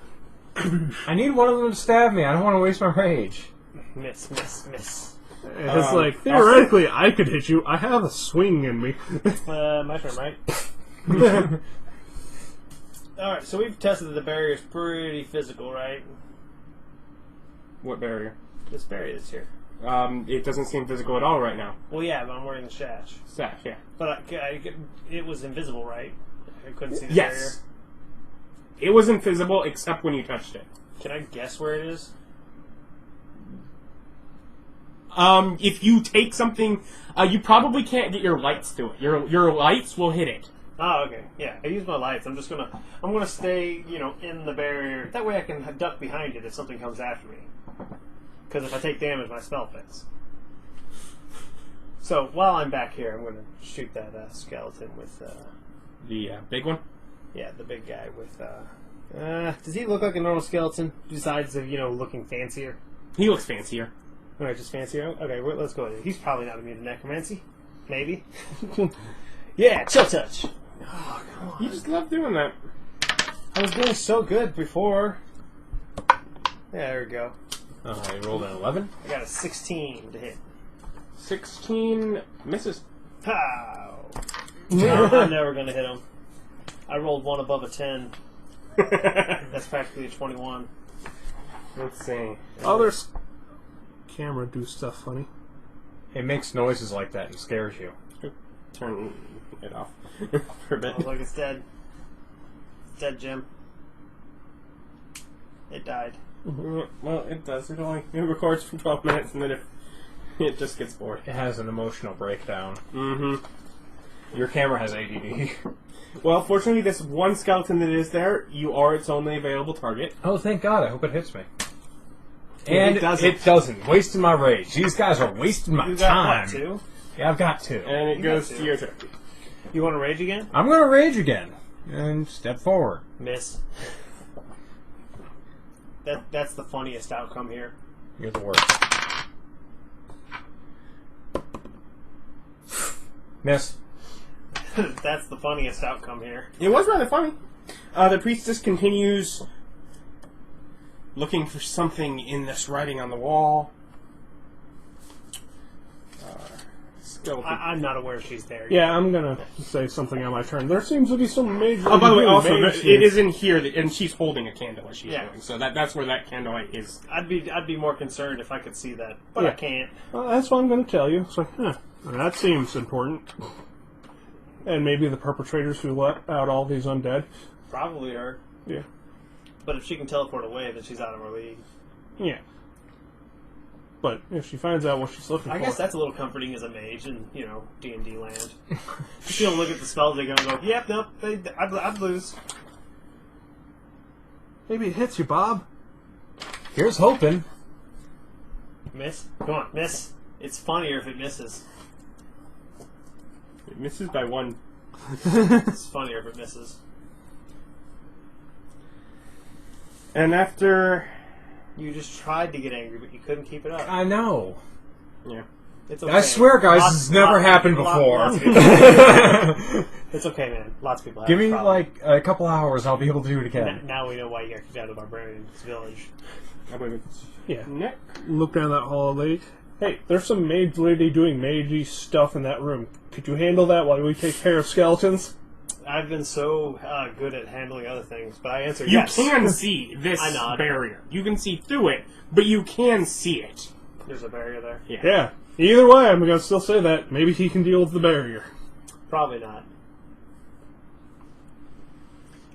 I need one of them to stab me. I don't want to waste my rage. Miss. It's like, theoretically, I could hit you. I have a swing in me. My turn, right? Alright, so we've tested that the barrier is pretty physical, right? What barrier? This barrier that's here. It doesn't seem physical at all right now. Well, yeah, but I'm wearing the sash. Sash, yeah. But it was invisible, right? I couldn't see the Yes. barrier. It was invisible except when you touched it. Can I guess where it is? If you take something, you probably can't get your lights to it. Your lights will hit it. Oh, okay. Yeah, I use my lights. I'm gonna stay, in the barrier. That way I can duck behind it if something comes after me. Because if I take damage, my spell fails. So while I'm back here, I'm gonna shoot that skeleton with. The big one? Yeah, the big guy with. Does he look like a normal skeleton? Besides of looking fancier. He looks fancier. Alright, just fancier. Okay, let's go. He's probably not immune to necromancy. Maybe. Yeah, chill touch. Oh, come on. You just love doing that. I was doing so good before. Yeah, there we go. You rolled an 11? I got a 16 to hit. 16 misses. Pow! I'm never going to hit him. I rolled one above a 10. That's practically a 21. Let's see. Others camera do stuff funny. It makes noises like that and scares you. Turn it off for a bit. Oh, look, it's dead. It's dead, Jim. It died. Well, it does. It records for 12 minutes, and then it just gets bored. It has an emotional breakdown. Mm-hmm. Your camera has ADD. Well, fortunately, this one skeleton that is there, you are its only available target. Oh, thank God. I hope it hits me. And And it doesn't. Wasting my rage. These guys are wasting my You got time. what, 2? Yeah, I've got two. And it You goes got to to. your turn. You want to rage again? I'm going to rage again. And step forward. Miss. That's the funniest outcome here. You're the worst. Miss. That's the funniest outcome here. It was rather funny. The priestess continues looking for something in this writing on the wall. Skeleton. I'm not aware she's there. Yeah, I'm gonna say something on my turn. There seems to be some major. Oh, by the way, also, mage it is in here, and she's holding a candle as she's Yeah. doing. So that's where that candlelight is. I'd be more concerned if I could see that, but I Yeah. can't. Well, that's what I'm gonna tell you. It's like, that seems important. And maybe the perpetrators who let out all these undead. Probably her. Yeah. But if she can teleport away, then she's out of our league. Yeah. But if she finds out what she's looking I for, guess that's a little comforting as a mage in, D&D land. She don't look at the spells they go and go, yep, nope, I'd lose. maybe it hits you, Bob. Here's hoping. Miss? Come on, miss. It's funnier if it misses. It misses by 1. It's funnier if it misses. And after... You just tried to get angry, but you couldn't keep it up. I know. Yeah. It's okay. I swear, guys, this has never happened before. Lots of people- it's okay, man. Lots of people have Give this me, problem. like, a couple hours, I'll be able to do it again. Now we know why you got kicked out of the Barbarian's village. I believe it's Yeah. Nick. Look down that hall, lady. Hey, there's some mage lady doing magey stuff in that room. Could you handle that while we take care of skeletons? I've been so good at handling other things, but I answer You yes. can see this I nod. barrier. You can see through it, but you can see it. There's a barrier there. Yeah. Either way, I'm going to still say that. Maybe he can deal with the barrier. Probably not.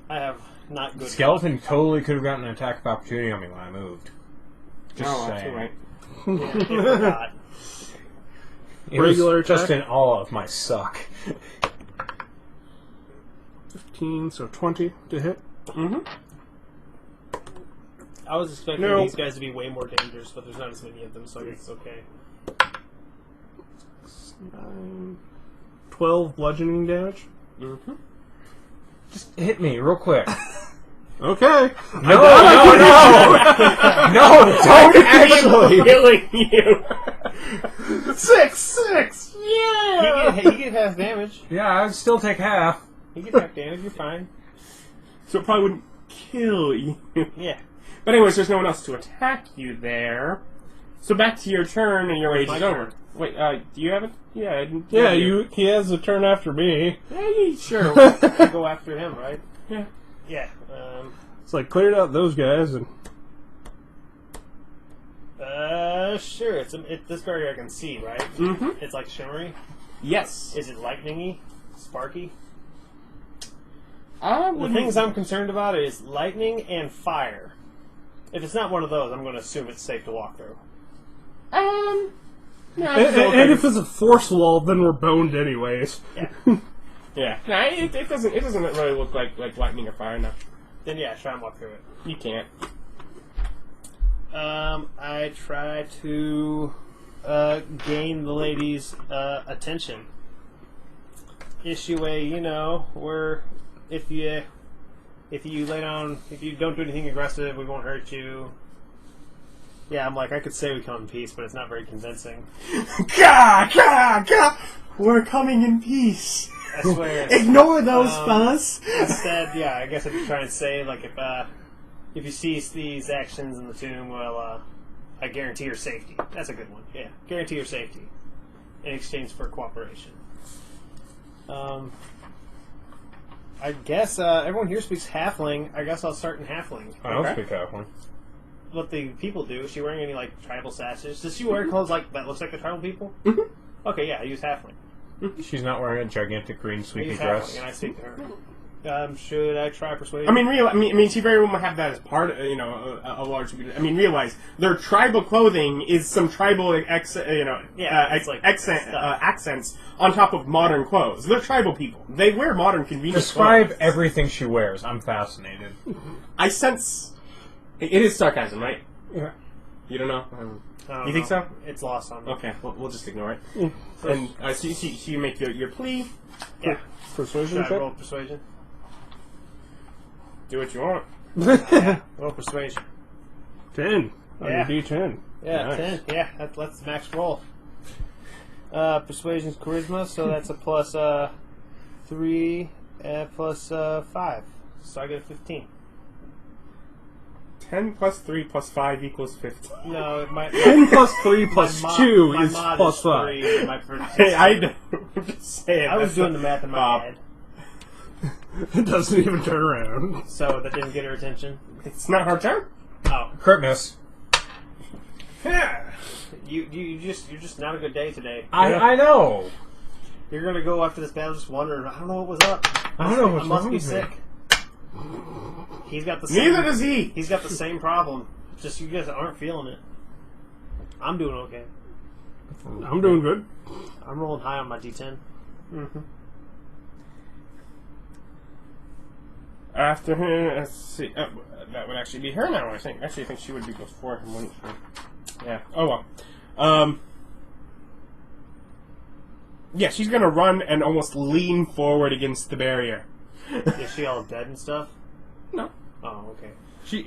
I have not good. Skeleton totally could have gotten an attack of opportunity on me when I moved. Just Oh, saying. too right. Yeah, it forgot. It Regular was just attack? in awe of my suck. 15, so 20 to hit. Mm-hmm. I was expecting No. these guys to be way more dangerous, but there's not as many of them, so I guess it's okay. 9, 12 bludgeoning damage. Mm-hmm. Just hit me real quick. Okay. No, don't actually. Killing you. 6! Yeah. You get half damage. Yeah, I'd still take half. You get half damage, you're fine. So it probably wouldn't kill you. Yeah. But anyways, there's no one else to attack you there. So back to your turn, and your rage My is over. turn. Wait, do you have it? Yeah, I didn't. Yeah, he has a turn after me. Yeah, sure. You go after him, right? Yeah. Yeah. It's like, cleared out those guys, and Sure. This barrier I can see, right? Mm-hmm. It's like shimmery. Yes. Is it lightningy? Sparky? I The wouldn't- things I'm concerned about is lightning and fire. If it's not one of those, I'm going to assume it's safe to walk through. No, and if it's a force wall, then we're boned anyways. Yeah. yeah, no, it doesn't really look like lightning or fire. No, Then yeah, try and walk through it. you can't. I try to gain the lady's attention. Issue where if you lay down, if you don't do anything aggressive, we won't hurt you. Yeah, I'm like, I could say we come in peace, but it's not very convincing. Gah, gah, gah. We're coming in peace. I swear. Ignore those fuzz. Instead, yeah, I guess I could try and say, like, if you cease these actions in the tomb, well, I guarantee your safety. That's a good one. Yeah, guarantee your safety in exchange for cooperation. I guess everyone here speaks Halfling. I guess I'll start in Halfling. I don't Okay. speak Halfling. What the people do? Is she wearing any like tribal sashes? Does she wear clothes like that? Looks like the tribal people. Mm-hmm. Okay, yeah, I use Halfling. She's not wearing a gigantic green I sweepy use dress. Halfling, and I speak to her. Should I try persuasion? I mean, she very well might have that as part, a large. I mean, realize their tribal clothing is some tribal, it's like accents on top of modern clothes. They're tribal people. They wear modern, convenient Describe clothes. everything she wears. I'm fascinated. I sense it is sarcasm, right? Yeah. You don't know? I don't You think know. so? It's lost on me. Okay, we'll just ignore it. Mm. And so you make your plea. Yeah. Persuasion Should I check? roll persuasion? Do what you want. Roll persuasion. 10 on your Yeah. D10. Yeah, Nice. 10. Yeah, that's max roll. Persuasion's charisma, so that's a plus 3 plus 5. So I get a 15. 10 plus 3 plus 5 equals 15. No, my 10 plus 3 plus my 2 my is mod plus is 5. 3, and my Hey, I know. I'm just saying. I was doing the math in my head, It doesn't even turn around. so that didn't get her attention. It's not her turn. Oh, Crit miss. you're just not a good day today. I know. You're gonna go after this battle just wondering. I don't know what was up. I don't know what's I must wrong be with me. sick. He's got the same. Neither does he. He's got the same problem. Just you guys aren't feeling it. I'm doing okay. I'm doing good. I'm rolling high on my D10. Mm-hmm. After him, let's see. That would actually be her now, I think. Actually, I think she would be before him, wouldn't she? Yeah. Oh, well. Yeah, she's gonna run and almost lean forward against the barrier. Is she all dead and stuff? No. Oh, okay.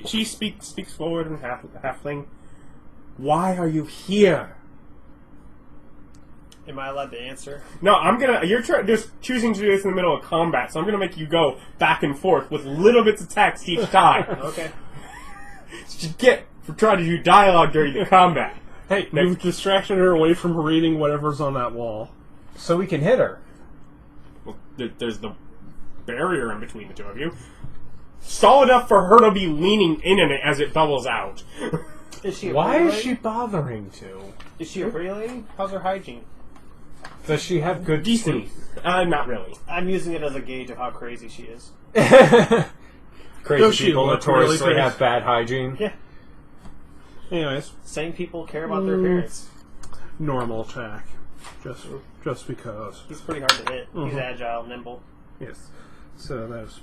She speaks forward in halfling. Why are you here? Am I allowed to answer? No, I'm gonna. You're just choosing to do this in the middle of combat, so I'm gonna make you go back and forth with little bits of text each time. Okay. Just get for trying to do dialogue during the combat. Hey, you've distracted her away from reading whatever's on that wall. So we can hit her. Well, there's the barrier in between the two of you. Stall enough for her to be leaning in it as it bubbles out. Is she a Why pretty is lady? she bothering to? Is she a pretty lady? How's her hygiene? Does she have good Decent. teeth? Not really. I'm using it as a gauge of how crazy she is. Crazy Does she people look notoriously really have bad hygiene. Yeah. Anyways, Same people care about their appearance. normal attack. Just because. He's pretty hard to hit. He's agile, nimble. Yes. So that's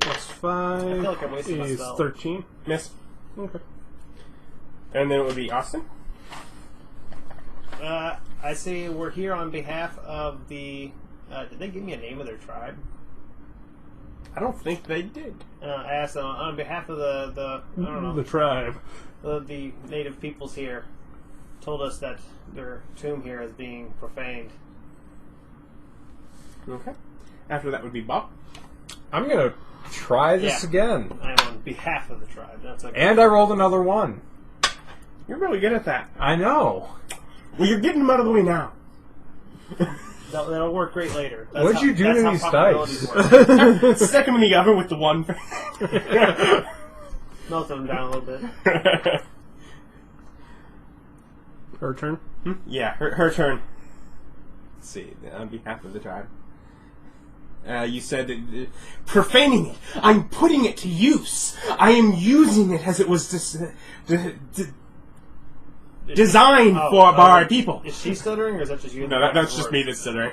plus I 5 feel like I'm wasting my is spell. 13. Miss. Okay. And then it would be Austin. I say we're here on behalf of the... did they give me a name of their tribe? I don't think they did. I asked them on behalf of the I don't know, The tribe. the native peoples here. Told us that their tomb here is being profaned. Okay. After that would be Bob. I'm gonna try this Yeah. again. I'm on behalf of the tribe. That's okay. And I rolled another 1. You're really good at that. I know. Well, you're getting them out of the way now. That'll work great later. That's What'd you do that's to how these probabilities dice? work. Stick them in the oven with the one. Melt them down a little bit. Her turn. Yeah, her turn. Let's see, on behalf of the tribe. You said that, profaning it. I'm putting it to use. I am using it as it was designed for by our people. Is she stuttering, or is that just you? No, that's just me that's stuttering.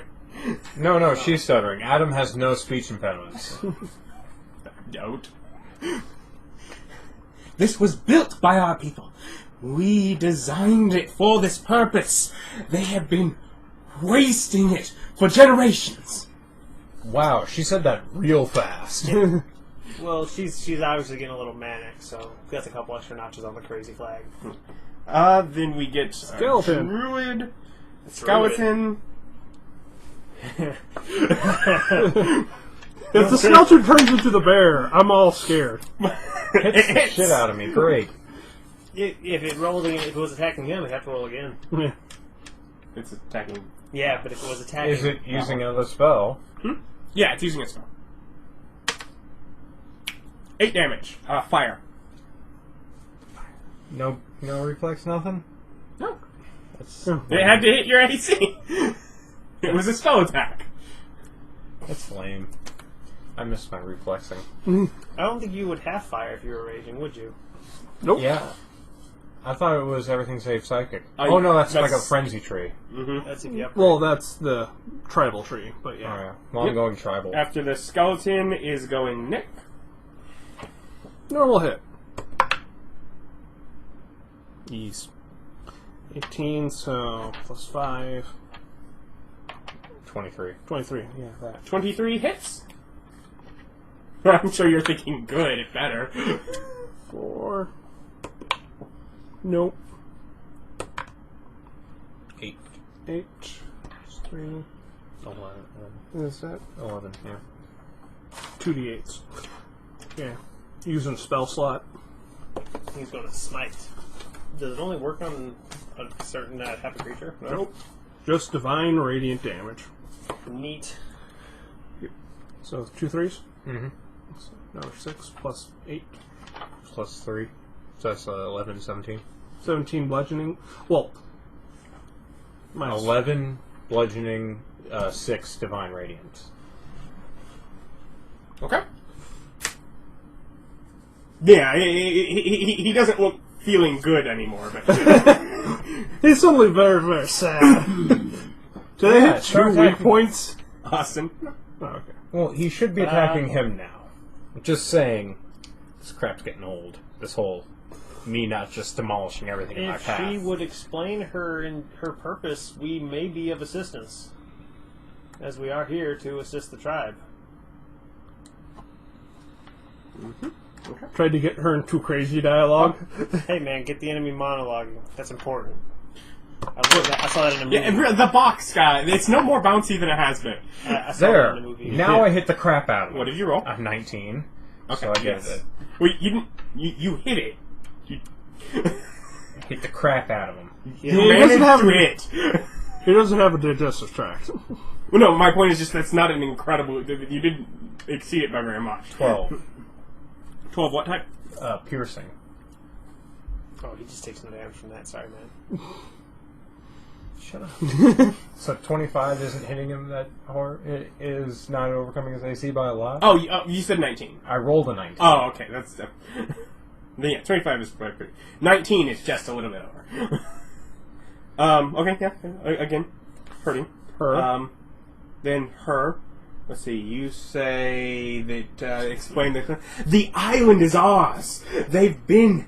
No, she's stuttering. Adam has no speech impediments. Don't. This was built by our people. We designed it for this purpose. They have been wasting it for generations. Wow, she said that real fast. Well, she's obviously getting a little manic, so that's a couple extra notches on the crazy flag. Then we get Skeleton. Druid, skeleton. If the skeleton turns into the bear, I'm all scared. Hits the shit out of me. Great. If it rolled again, if it was attacking him, it'd have to roll again. Yeah. It's attacking. Yeah, but if it was attacking, Is it using another spell? Yeah, it's using a spell. 8 damage. Fire. No reflex, nothing? No. That's, It had to hit your AC. It was a spell attack. that's lame. I missed my reflexing. I don't think you would have fire if you were raging, would you? Nope. Yeah. I thought it was everything save psychic. I- Oh no, that's like a that's- frenzy tree. That's if you upgrade. Well, that's the tribal tree, but Oh yeah. yeah. Well, I'm Yep. going tribal. After the skeleton is going Nick. Normal hit. Ease. 18, so plus 5. 23. 23, yeah, that. 23 hits. I'm sure you're thinking good, better. 4. Nope. 8. 8. 3. 11. Is that 11, yeah. 2d8s? Yeah. Using spell slot. He's going to smite. Does it only work on a certain type of creature? No? Nope. Just divine radiant damage. Neat. So 2 3s? Mm-hmm. So another 6 plus 8. Plus 3. So that's 11, 17. 17 bludgeoning. Well, minus 11 bludgeoning, 6 divine radiant. Okay. Yeah, he doesn't look feeling good anymore, but He's suddenly very, very sad. Do they Yeah, hit 2 start weak attacking. points? Austin. Oh, okay. Well, he should be attacking him now. Just saying, this crap's getting old. This whole me not just demolishing everything in my If path. she would explain her purpose, we may be of assistance, as we are here to assist the tribe. Tried to get her into crazy dialogue. Hey man, get the enemy monologue. That's important. I saw that in a movie. Yeah, and the box guy. It's no more bouncy than it has been. I saw that There. in a movie. Now I hit the crap out of him. What did you roll? 19. Okay, So I get yes. it. Well, you didn't. You hit it. You, Hit the crap out of him. you He managed doesn't have to any- hit. He doesn't have a digestive tract. Well, no, my point is just that's not an incredible. You didn't exceed it by very much. 12. 12 what type? Piercing. Oh, he just takes no damage from that. Sorry, man. Shut up. So 25 isn't hitting him that hard? It is not overcoming his AC by a lot? Oh, you said 19. I rolled a 19. Oh, okay, that's. Yeah, 25 is quite pretty. 19 is just a little bit over. Okay, yeah. Again, hurting. Her. Then her. Let's see. You say that. Explain the island is ours. They've been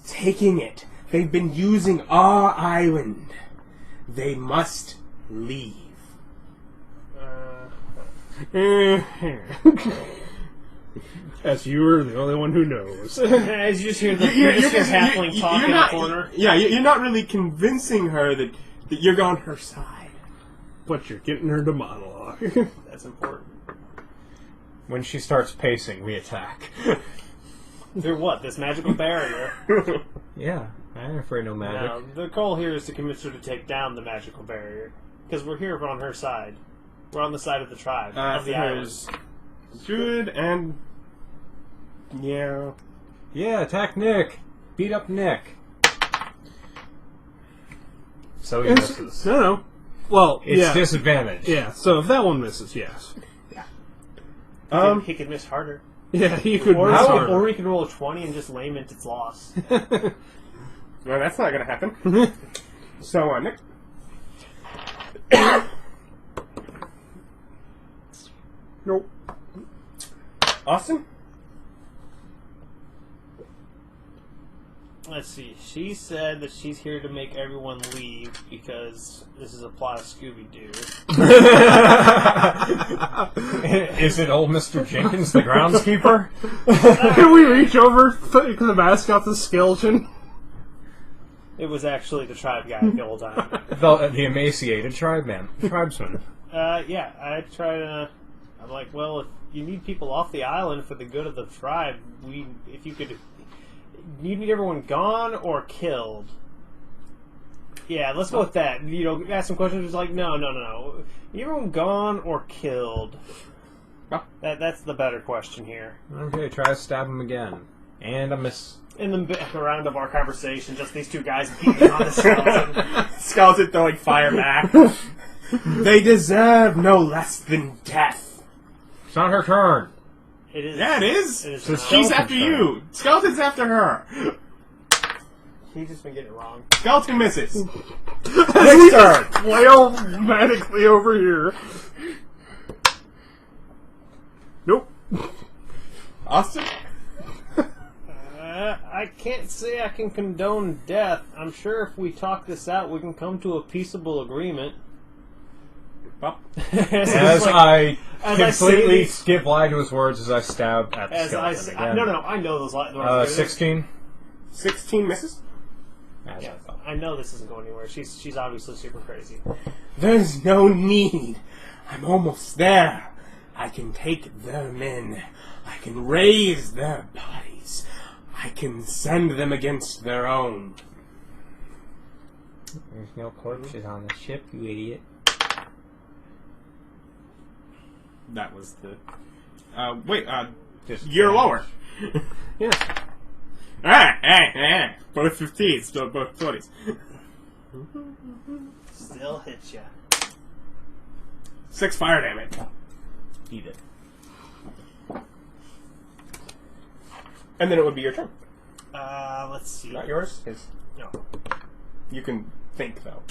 taking it. They've been using our island. They must leave. As you are the only one who knows. As you just hear the halfling talk in the corner. Yeah, you're not really convincing her that you're on her side. But you're getting her to monologue. That's important. When she starts pacing, we attack. Through what? This magical barrier. Yeah, I ain't afraid no magic. Now, the goal here is to convince her to take down the magical barrier. Because we're here on her side. We're on the side of the tribe. Of the island. There's good and... Yeah. Yeah, attack Nick. Beat up Nick. So he misses. No. Well, It's yeah. disadvantage. Yeah, so if that one misses, yes. He could miss harder. Yeah, he could Or, miss or harder. we could roll a 20 and just lament its loss. Well, that's not going to happen. So, Nick. Nope. Austin? Let's see. She said that she's here to make everyone leave because this is a plot of Scooby-Doo. Is it old Mr. Jenkins, the groundskeeper? Can we reach over to the mascot, the skeleton? It was actually the tribe guy the whole time. The emaciated tribesman. Yeah, I try to... I'm like, well, if you need people off the island for the good of the tribe, if you could... You need everyone gone or killed? Yeah, let's go with that. You know, ask some questions. It's like, no. You need everyone gone or killed? That's the better question here. Okay, try to stab him again. And a miss. In the round of our conversation, just these two guys beating on the skeleton. Skeleton throwing fire back. They deserve no less than death. It's not her turn. It is. Yeah, it is. It is So not. She's Skeleton's after turn. you. Skeleton's after her. He's just been getting it wrong. Skeleton misses. Next turn! Flail manically over here. Nope. Austin? I can't say I can condone death. I'm sure if we talk this out, we can come to a peaceable agreement. Well, As I as I say completely these- give lie to his words as I stab at the As I skeleton say, again. no, I know those lines. 16? 16 misses. As I thought. I know this isn't going anywhere. She's obviously super crazy. There's no need. I'm almost there. I can take their men. I can raise their bodies. I can send them against their own. There's no corpses on the ship, you idiot. That was the... wait, Just you're lower. Yes. Both 15s, still both 20s. Still hits ya. 6 fire damage. Eat it. And then it would be your turn. Let's see. Not yours? His. No. You can think, though.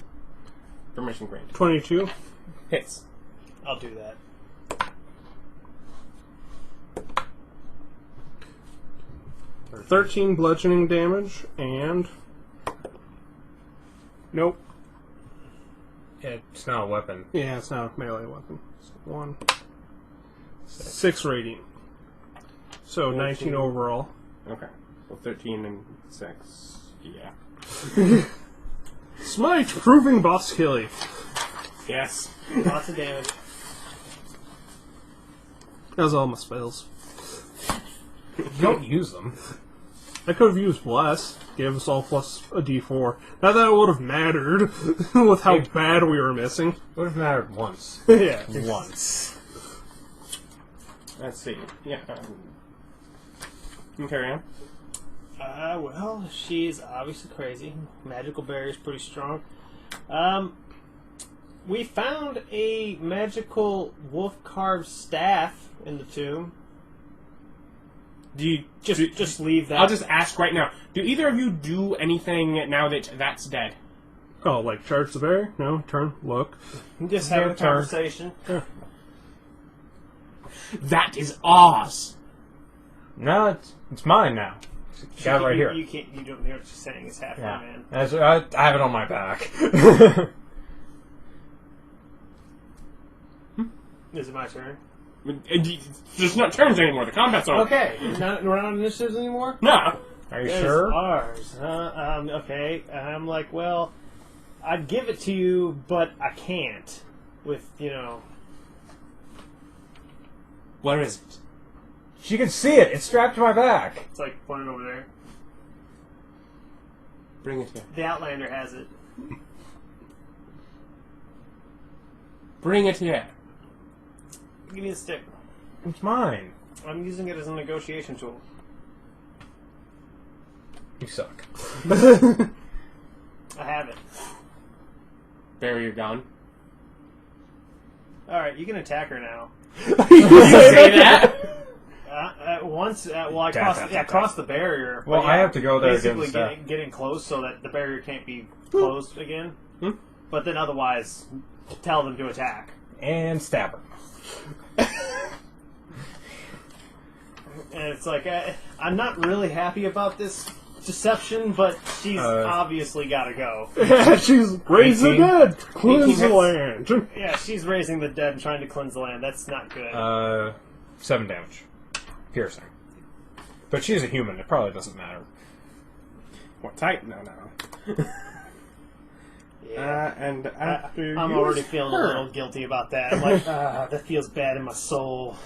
Permission granted. 22. Hits. I'll do that. Or 13 bludgeoning damage, and... Nope. It's not a weapon. Yeah, it's not a melee weapon. It's 1. 6 radiant. So 19 overall. Okay. So 13 and 6. Yeah. Smite, proving boss killing. Yes. Lots of damage. That was all my spells. You don't use them. I could have used Bless. Gave us all plus a d4. Not that it would have mattered with how bad we were missing. Would have mattered once. Yeah. Once. Let's see. Yeah. You can carry on. Well, she's obviously crazy. Magical barrier's pretty strong. We found a magical wolf-carved staff in the tomb. Do you Just leave that. I'll just ask right now. Do either of you do anything now that that's dead? Oh, like charge the barrier? No, turn, look. Just have a Your turn. conversation. That is Oz. No, it's mine now. Got it right here. You can't. You don't hear what she's saying. It's happening, Yeah. man. I have it on my back. Is it my turn? There's not turns anymore. The combat's over. Okay. We're not on initiatives anymore. No. Are you It's sure? ours. Okay. I'm like, well, I'd give it to you, but I can't. With What is it? She can see it. It's strapped to my back. it's like pointing over there. Bring it here. The Outlander has it. Bring it here. Give me the stick. It's mine. I'm using it as a negotiation tool. You suck. I have it. Barrier gone. All right, you can attack her now. You say that? I crossed the barrier. Well, but I have to go there basically against getting close so that the barrier can't be closed again. Hmm? But then otherwise, tell them to attack. And stab her. And it's like, I'm not really happy about this deception, but she's obviously got to go. Yeah, she's raise the 18. dead, cleanse the 18 land. Yeah, she's raising the dead and trying to cleanse the land. That's not good. 7 damage. Piercing. But she's a human. It probably doesn't matter. What type? No. Yeah. And after I'm you already use feeling her. a little guilty about that. I'm like, that feels bad in my soul.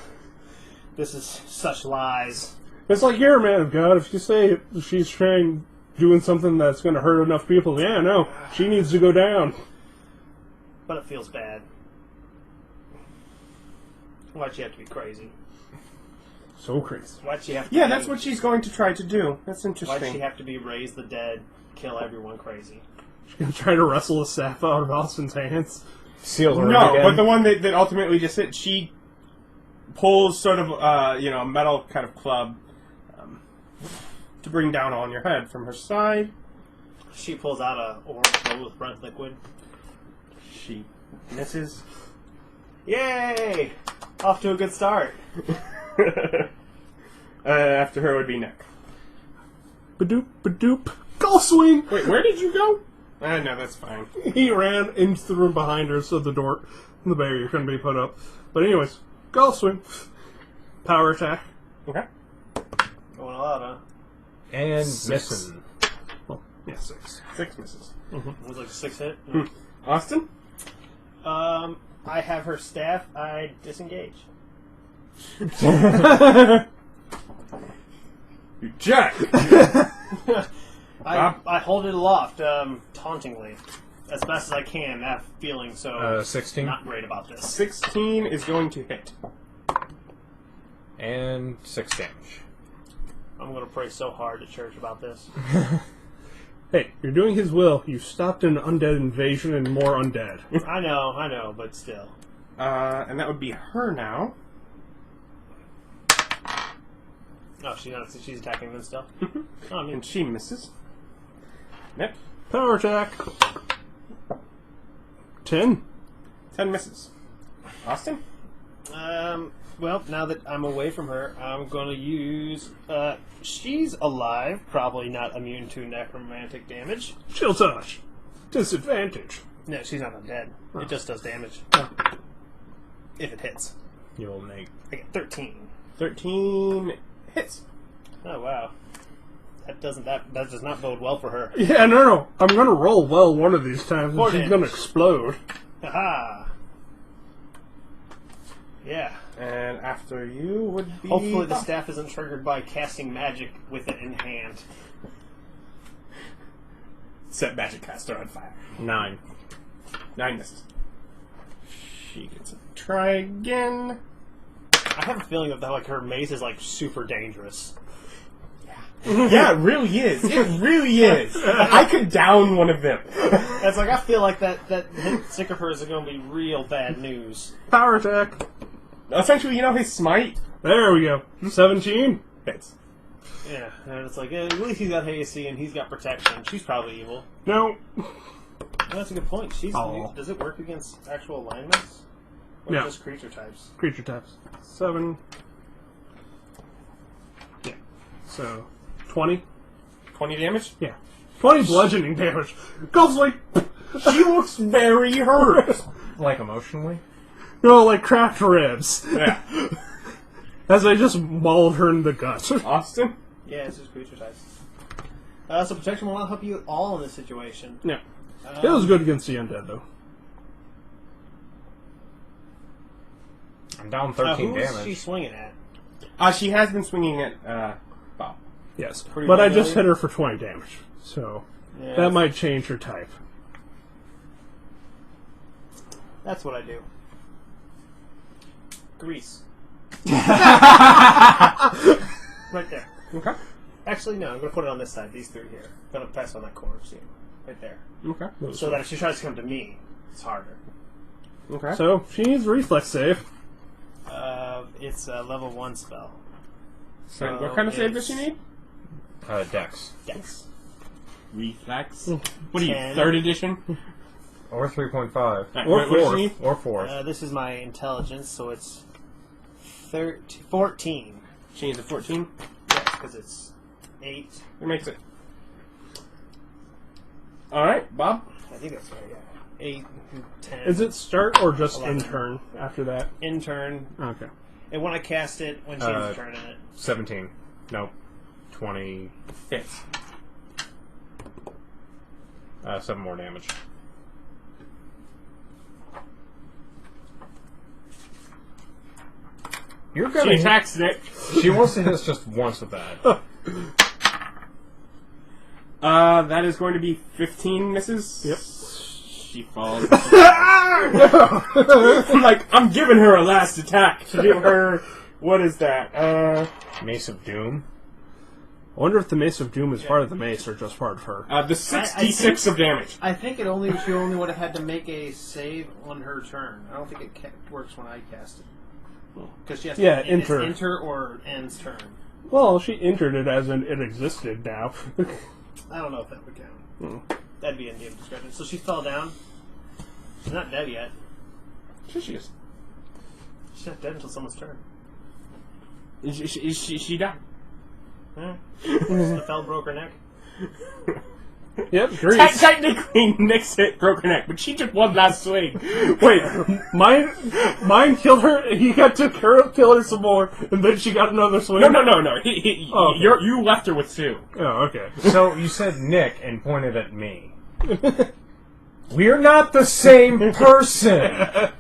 This is such lies. It's like, here, man of God, if you say she's doing something that's going to hurt enough people, yeah, no, she needs to go down. But it feels bad. Why'd she have to be crazy? So crazy. Why'd she have to Yeah, be, that's what she's going to try to do. That's Why'd she interesting. have to be raise the dead, kill everyone crazy? She's going to try to wrestle the staff out of Austin's hands. Seal her No, again. but the one that ultimately just hit, she pulls sort of a metal kind of club to bring down on your head from her side. She pulls out a orange bowl with red liquid. She misses. Yay! Off to a good start. After her would be Nick. Badoop, badoop. Go swing! Wait, where did you go? No, that's fine. He ran into the room behind her so the barrier couldn't be put up. But anyways, go swing. Power attack. Okay. Going all out, huh? And 6. missing. Well, yeah, 6. 6 misses. It was like a 6 hit. Austin? I have her staff. I disengage. You jerk! I hold it aloft, tauntingly, as best as I can. That feeling so 16. not great about this. 16 is going to hit. And 6 damage. I'm going to pray so hard to church about this. Hey, you're doing his will. You stopped an undead invasion and more undead. I know, but still. And that would be her now. Oh, she's attacking them still. Oh, I mean, And she misses. Nick? Power attack. 10. 10 misses. Austin? well, now that I'm away from her, I'm going to use. She's alive, probably not immune to necromantic damage. Chill touch. Disadvantage. No, she's not undead. It just does damage. If it hits. You'll make. I get 13. 13 hits. Oh, wow. that does not bode well for her. Yeah, no. I'm going to roll well one of these times, and Four she's damage. going to explode. Haha. Yeah. And after you would be... Hopefully the staff isn't triggered by casting magic with it in hand. Set magic caster on fire. 9. 9 misses. She gets a try again. I have a feeling that like her mace is like super dangerous. Yeah, it really is. It really is. I could down one of them. It's like I feel like that hit stick of hers is going to be real bad news. Power attack. Essentially, you know his smite? There we go. 17. Hits. Yeah, and it's like at least he's got hasty and he's got protection. She's probably evil. No. Well, that's a good point. Oh. Does it work against actual alignments? Or Yeah. just creature types? Creature types. 7. Yeah. So, 20. 20 damage? Yeah. 20 bludgeoning damage. Goes like... She looks very hurt. Like emotionally? No, like cracked ribs. Yeah. As I just mauled her in the gut. Austin? Yeah, it's just creature types. So protection will not help you at all in this situation. Yeah. It was good against the undead, though. I'm down 13 who is damage. she swinging at? She has been swinging at Bob. Yes. Pretty But I regularly? just hit her for 20 damage. So, Yeah, that might change her type. That's what I do. Grease. Right there. Okay. Actually, no, I'm going to put it on this side, these three here. I'm going to pass on that corner, see? Right there. Okay. So that if she tries to come to me, it's harder. Okay. So, she needs a reflex save. It's a level 1 spell. So what kind of save does she it's- need? Dex. Dex. Reflex. What are you, 10. 3rd edition? Or 3.5. Alright, Or what does she 4th. need? Or 4th. This is my intelligence, so it's 14. She needs a 14. Yes, because it's 8. Who makes it? Alright, Bob. I think that's right, yeah. 8, 10. Is it start or just 11. in turn after that? in turn? Okay. And when I cast it, when she has a turn in it. 17. Nope. 20. Hits. 7 more damage. You're She gonna. attacks Nick. She wants to hit us just once with that. That is going to be 15 misses. Yep. She falls. I'm like, I'm giving her a last attack to give her. What is that? Mace of Doom. I wonder if the Mace of Doom is part of the mace or just part of her. The 66 of damage. I think she only would have had to make a save on her turn. I don't think it works when I cast it. Because she has to enter. It's enter or ends turn. Well, she entered it as in it existed now. I don't know if that would count. That'd be in game description. So she fell down. She's not dead yet. Sure she is. She's not dead until someone's turn. She died. The fell broke her neck. Yep, Grease. Technically, Nick's hit broke her neck, but she took one last swing. Wait, mine killed her, he got to kill her some more, and then she got another swing? No. Oh, okay. You left her with 2. Oh, okay. So you said Nick and pointed at me. We're not the same person.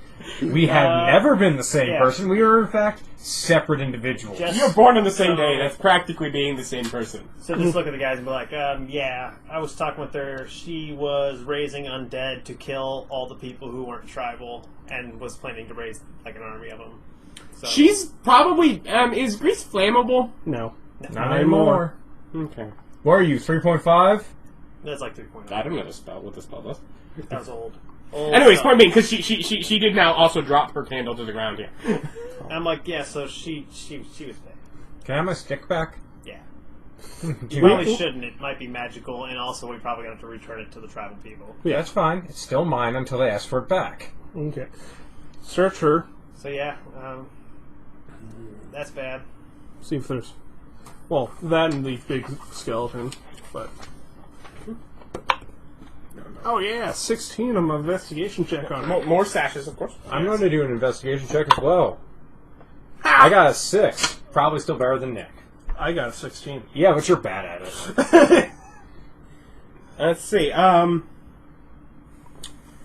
We have never been the same yeah. person. We are, in fact, separate individuals. Just- You were born on the same day. That's practically being the same person. So just look at the guys and be like, yeah, I was talking with her. She was raising undead to kill all the people who weren't tribal and was planning to raise like an army of them. So, She's probably... is Grease flammable? No. Not anymore. Okay. What are you, 3.5? that's like 3.0. I don't know the spell, what the spell does. That was old. Anyways, stuff. point being, because she did now also drop her candle to the ground here. I'm like, yeah, so she was dead. Can I have my stick back? Yeah. Do You you probably shouldn't. It might be magical, and also we probably have to return it to the tribal people. Yeah, that's fine. It's still mine until they ask for it back. Okay. Search her. So yeah, that's bad. See if there's... Well, that and the big skeleton, but... Oh yeah, 16 on my investigation check on it. More sashes, of course. I'm going to do an investigation check as well. I got a 6. Probably still better than Nick. I got a 16. Yeah, but you're bad at it. Let's see.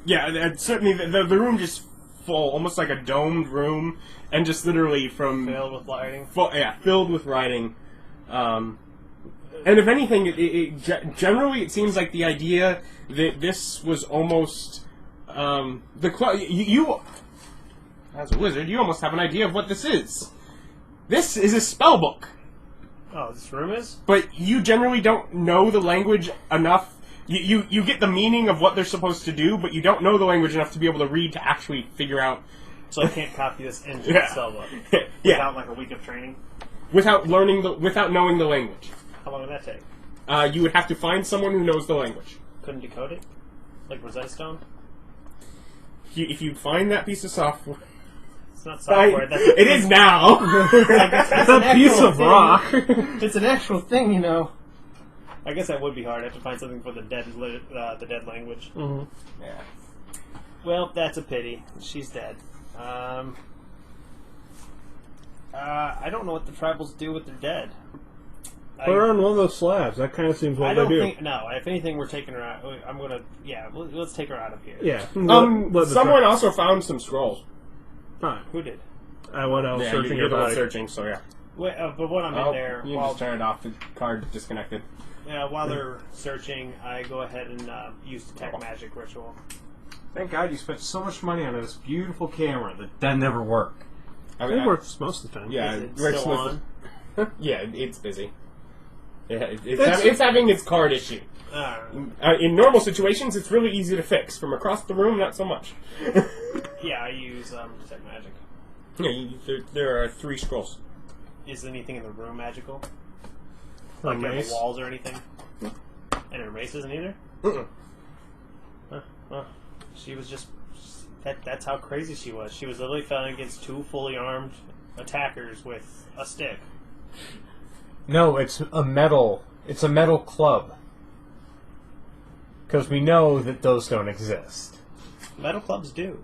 Yeah, certainly the room just full, almost like a domed room, and just literally from Filled with lighting. filled with writing. And if anything, generally it seems like the idea that this was almost you as a wizard, you almost have an idea of what this is. This is a spell book. Oh, this room is? But you generally don't know the language enough. You get the meaning of what they're supposed to do, but you don't know the language enough to be able to read to actually figure out. So I can't copy this into Yeah. the spell book Yeah, without like a week of training? without knowing the language. How long would that take? You would have to find someone who knows the language. Couldn't decode it? Like Rosetta Stone? If you find that piece of software, It's not software. it is now. It's a piece of rock. It's an actual thing, you know. I guess that would be hard. I have to find something for the dead language. Mm-hmm. Yeah. Well, that's a pity. She's dead. I don't know what the tribals do with their dead. Put her on one of those slabs. That kind of seems what I they don't do. think. No, if anything, we're taking her out. I'm gonna. Yeah, let's take her out of here. Yeah. Someone also found some scrolls. Fine. Who did? I went out searching you're the one about it. searching, so yeah. Wait, but when I'm in there, You just turned off. The card disconnected. while they're searching, I go ahead and use detect magic ritual. Thank God you spent so much money on this beautiful camera that never worked. It works most of the time. Yeah, Is it Rex still Smith- on? Yeah, it's busy. Yeah, it's having its card issue. In normal situations, it's really easy to fix. From across the room, not so much. Yeah, I use detect magic. Yeah, there are 3 scrolls. Is anything in the room magical? Or Like on the mace. walls or anything? And her mace isn't either? Mm-mm. Well, she was just... That's how crazy she was. She was literally fighting against 2 fully armed attackers with a stick. No, it's a metal club. Because we know that those don't exist. Metal clubs do.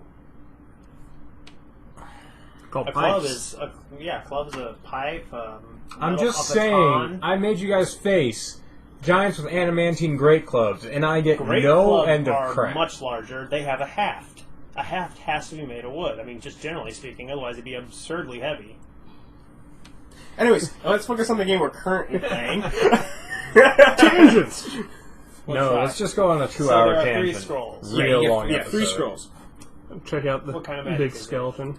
Called A club pipes. is a pipe. I'm metal- just a saying, baton. I made you guys face giants with adamantine great clubs, and I get Great no clubs end of are crap. much larger. They have a haft. A haft has to be made of wood. I mean, just generally speaking, otherwise it'd be absurdly heavy. Anyways, let's focus on the game we're currently playing. Tangents! No, try. let's just go on a 2-hour So there are 3 tangent. scrolls. Real yeah, long yeah, 3 episode. scrolls. Check out the What kind of magic big is it? skeleton.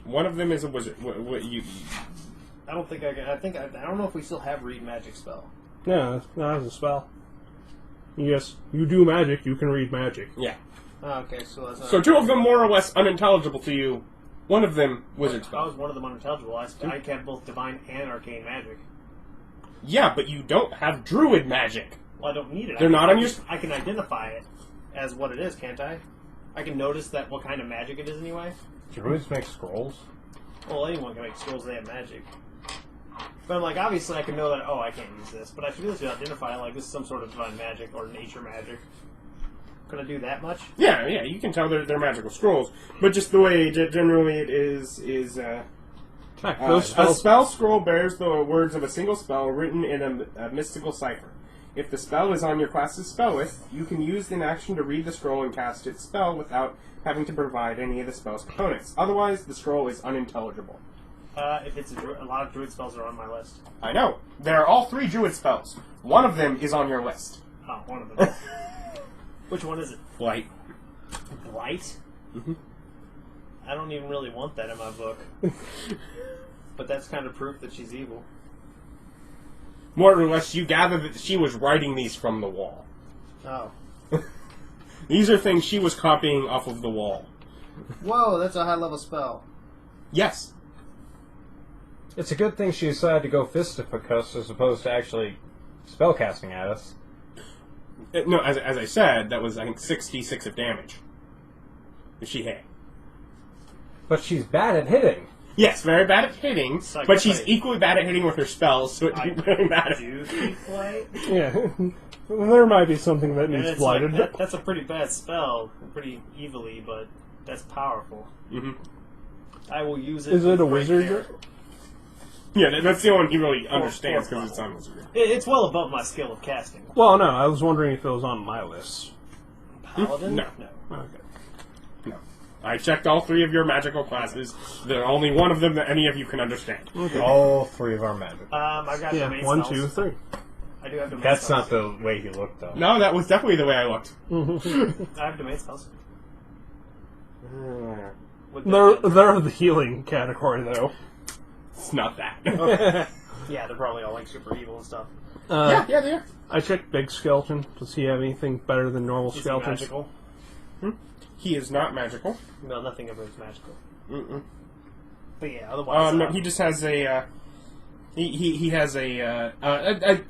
One of them is a wizard. I don't think I can. I don't know if we still have read magic spell. Yeah, that's a spell. Yes, you do magic, you can read magic. Yeah. Oh, okay, so that's not. So 2 of them more or less unintelligible to you. One of them wizard How spell. is one of them unintelligible? I can have both divine and arcane magic. Yeah, but you don't have druid magic. Well, I don't need it. They're not on your... I can identify it as what it is, can't I? I can notice that what kind of magic it is anyway. Druids make scrolls? Well, anyone can make scrolls that have magic. But I'm like, obviously I can know that, I can't use this. But I should be able to identify, like, this is some sort of divine magic or nature magic. Could I do that much? Yeah, you can tell they're magical scrolls. But just the way generally it is Those a spells, spell scroll bears the words of a single spell written in a mystical cipher. If the spell is on your class's spell list, you can use an action to read the scroll and cast its spell without having to provide any of the spell's components. Otherwise, the scroll is unintelligible. If it's a lot of druid spells are on my list. I know. There are all 3 druid spells. One of them is on your list. Oh, one of them. Which one is it? Blight. Blight? Mhm. I don't even really want that in my book. But that's kind of proof that she's evil. More or less, you gather that she was writing these from the wall. Oh. These are things she was copying off of the wall. Whoa, that's a high level spell. Yes. It's a good thing she decided to go fisticuffs as opposed to actually spellcasting at us. No, as I said, that was, I think, 66 of damage. That she hit. But she's bad at hitting. Yes, very bad at hitting, Psychic but she's Blade. equally bad at hitting with her spells, so it didn't really matter. Do keep Blight? yeah. There might be something that And needs it's blighted. like, that's a pretty bad spell. Pretty evilly, but that's powerful. Mm-hmm. I will use it. Is it with a great wizard? care. Yeah, that's the only one he really understands because level. it's on wizard. It's well above my skill of casting. Well, no, I was wondering if it was on my list. Paladin? No. Okay. No. I checked all 3 of your magical classes. There are only one of them that any of you can understand. All 3 of our magic. I've got Yeah, domain 1, spells. 2, 3. I do have domain That's spells. not the way he looked, though. No, that was definitely the way I looked. I have domain spells. With They're the healing category, though. It's not that. yeah, they're probably all like super evil and stuff. yeah, they are. I checked Big Skeleton. Does he have anything better than normal Is he skeletons? magical? He is not magical. No, nothing of it is magical. Mm-mm. But yeah, otherwise... No, he just has a. He has a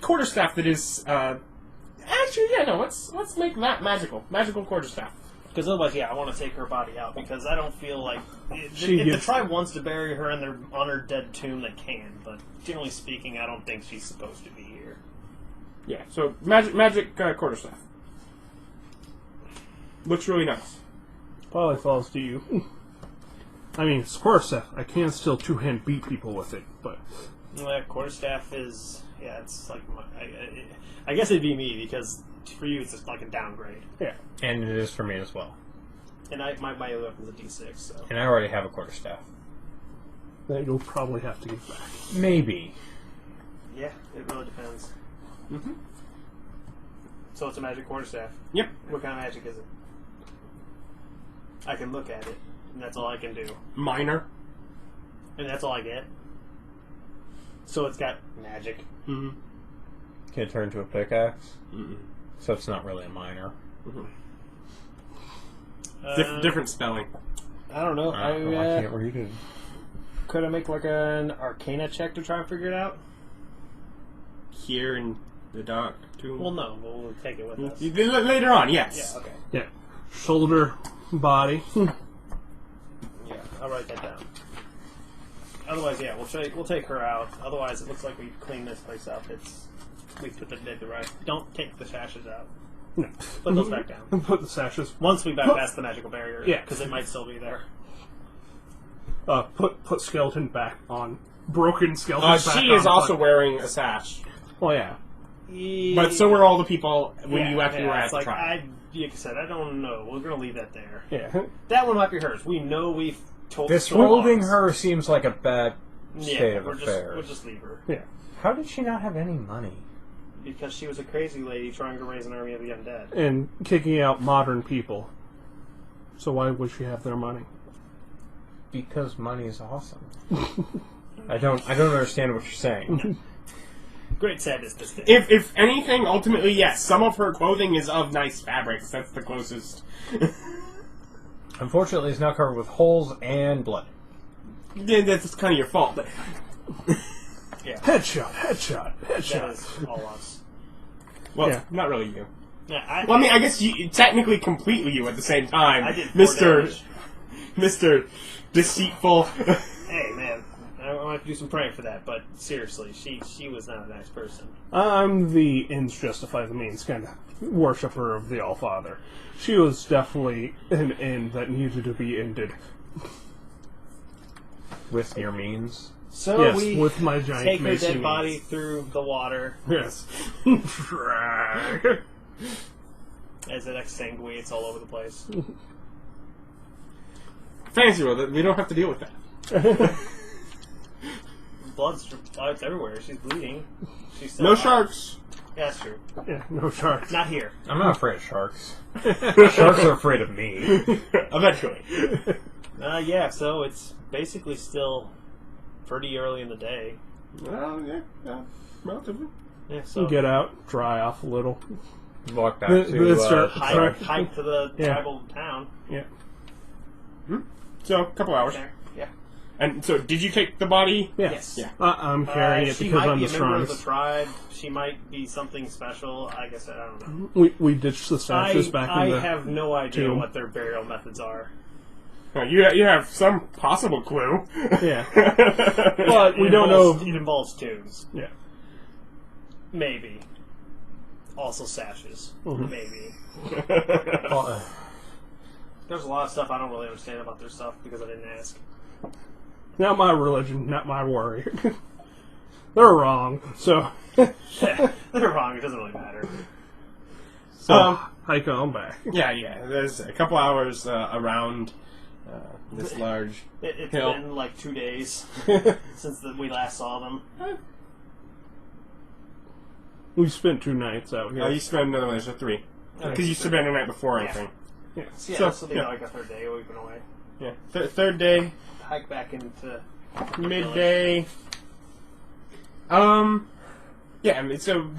quarterstaff that is. Actually, yeah, no. Let's make that magical. Magical quarterstaff. Because otherwise, yeah, I want to take her body out because I don't feel like... If She the gets- tribe wants to bury her on her dead tomb, they can. But generally speaking, I don't think she's supposed to be here. Yeah. So magic quarterstaff. Looks really nice. Probably falls to you. I mean, it's quarterstaff. I can still two-hand beat people with it, but... Quarterstaff is... Yeah, it's like... I guess it'd be me because for you it's just like a downgrade. Yeah. And it is for me as well. And my other weapon's a D6, so... And I already have a quarterstaff. That you'll probably have to give back. Maybe. Yeah, it really depends. Mm-hmm. So it's a magic quarterstaff. Yep. What kind of magic is it? I can look at it, and that's all I can do. Minor. And that's all I get. So it's got magic. Mm-hmm. Can it turn into a pickaxe? Mm-mm. So it's not really a minor. Mm-hmm. Uh, Different spelling. I don't know. I can't read it. Could I make like an Arcana check to try and figure it out? Here in the dark tomb. Well, no. We'll take it with us. Later on, yes. Yeah, okay. Yeah. Shoulder, body. Yeah, I'll write that down. Otherwise, yeah, we'll take her out. Otherwise, it looks like we clean this place up. We put the dead to right. Don't take the sashes out. No. Put those back down. Put the sashes. Once we bypass the magical barrier. Yeah. Because it might still be there. Put skeleton back on. Broken skeleton back She on. is also wearing a sash. Well, yeah. But so were all the people when you actually were at it's the like, trial. like I said, I don't know. We're going to leave that there. Yeah. That one might be hers. We know we've told Disrobing stories. her seems like a bad state of we'll affairs. just leave her. Yeah. How did she not have any money? Because she was a crazy lady trying to raise an army of the undead. And kicking out modern people. So why would she have their money? Because money is awesome. I don't understand what you're saying. Great sadness this thing. If anything, ultimately, yes, some of her clothing is of nice fabrics. That's the closest. Unfortunately, it's now covered with holes and blood. Yeah, that's kind of your fault. But Yeah, Headshot. that is all us. well, Yeah. not really you. Yeah, Well, I mean, I guess technically completely you at the same time, I did 4 damage. Mr. Deceitful. Hey, man, I might do some praying for that, but seriously, she was not a nice person. I'm the ends justify the means kind of worshiper of the Allfather. She was definitely an end that needed to be ended. With your means. So Yes, we with my giant take her mason dead body means. through the water Yes. Drag. as it exsanguates all over the place. Fancy world, we don't have to deal with that. Blood's everywhere. She's bleeding. She's still No alive. sharks. Yeah, that's true. Yeah, no sharks. Not here. I'm not afraid of sharks. Sharks are afraid of me. Eventually. Yeah, so it's basically still pretty early in the day. Well, yeah, relatively. Yeah, so Get out, dry off a little. Walk back Let's to start- hike to the Yeah. tribal town. Yeah. So, a couple hours. There. Yeah. And so, did you take the body? Yeah. Yes. Yeah. I'm carrying it she because might I'm be the a member of the strongest. tribe. She might be something special. I guess I don't know. We ditched the sashes back in I the... have no idea tomb. what their burial methods are. You have some possible clue. Yeah. But we don't know... It involves tombs. Yeah. Maybe. Also sashes. Mhm. Maybe. Well, There's a lot of stuff I don't really understand about their stuff because I didn't ask. Not my religion, not my worry. They're wrong, so... They're wrong. It doesn't really matter. So, hike on back. Yeah. There's a couple hours around this large It's hill. been like 2 days since we last saw them. We spent 2 nights out here. You spend another one, so 3. Because you spent the night before, I Yeah. think. Yeah. So, this will be like a third day we've been away. Yeah. Third day, Hike back into midday. Yeah, I mean, so,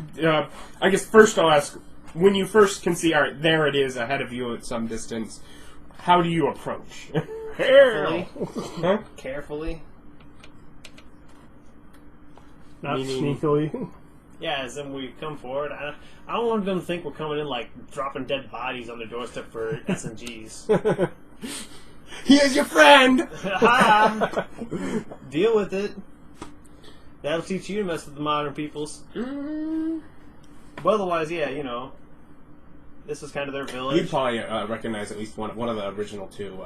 I guess first I'll ask, when you first can see, alright, there it is ahead of you at some distance, how do you approach? carefully. Huh? Carefully. Not Meaning- sneakily. Yeah, as in we come forward. I don't want them to think we're coming in like dropping dead bodies on their doorstep for SNGs. He is your friend! Ha! Deal with it. That'll teach you to mess with the modern peoples. But otherwise, yeah, this is kind of their village. You'd probably recognize at least one of the original two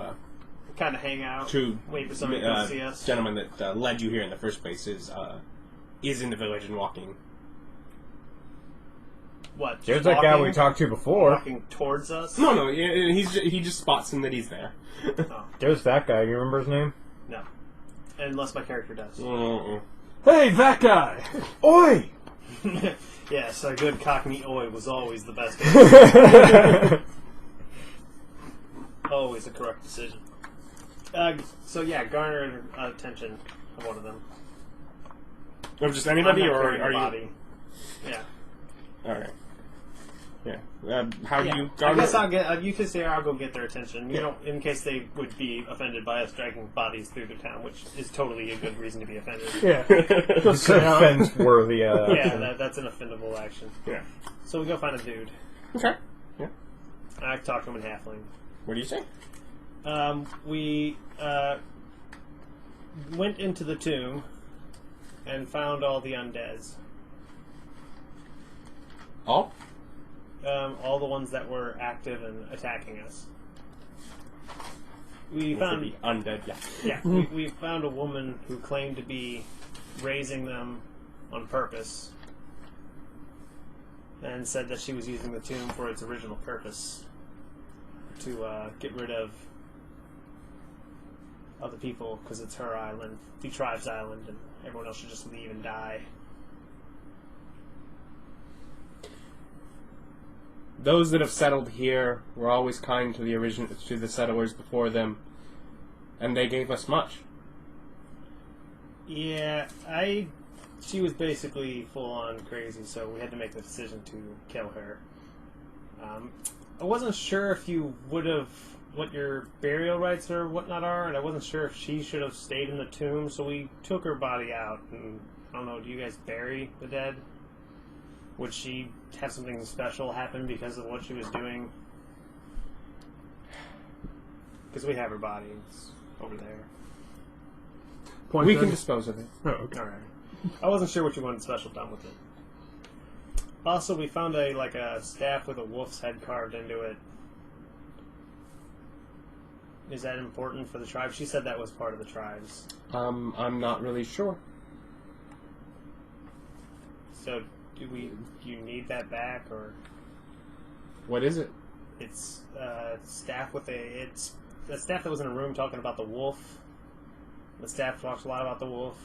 Kind of hang out. Wait for somebody to come see us. gentlemen that led you here in the first place is in the village and walking. What? There's just that guy walking- we talked to before. Walking towards us? No, he just spots him that he's there. Oh, There's that guy. You remember his name? no. Unless my character does. Mm-mm. Hey, that guy! Oi! Yes, a good cockney oi was always the best. Always a correct decision. So yeah, garner attention of one of them. Or just anybody, I'm not or carrying the are you? body. Yeah. All right. Yeah. How do you? I garner- guess I'll get. You could say I'll go get their attention. In case they would be offended by us dragging bodies through the town, which is totally a good reason to be offended. Yeah. It's Just an say, offense-worthy. Yeah, that's an offendable action. Yeah. So we go find a dude. Okay. Yeah. I talk to him in halfling. What do you say? We went into the tomb and found all the undeads. All the ones that were active and attacking us. We found the undead. Yeah. Yeah, we found a woman who claimed to be raising them on purpose, and said that she was using the tomb for its original purpose, to get rid of other people, because it's her island, the tribe's island, and everyone else should just leave and die. Those that have settled here were always kind to the settlers before them, and they gave us much. Yeah, she was basically full on crazy, so we had to make the decision to kill her. I wasn't sure if you would have, what your burial rites or whatnot are, and I wasn't sure if she should have stayed in the tomb, so we took her body out, and I don't know, do you guys bury the dead? Would she have something special happen because of what she was doing? Because we have her body, it's over there. point We then. can dispose of it. Oh, okay. Alright. I wasn't sure what you wanted special done with it. Also, we found a staff with a wolf's head carved into it. Is that important for the tribe? She said that was part of the tribes. I'm not really sure. So, do you need that back, or What is it? it's staff with it's a staff that was in a room talking about the wolf. The staff talks a lot about the wolf.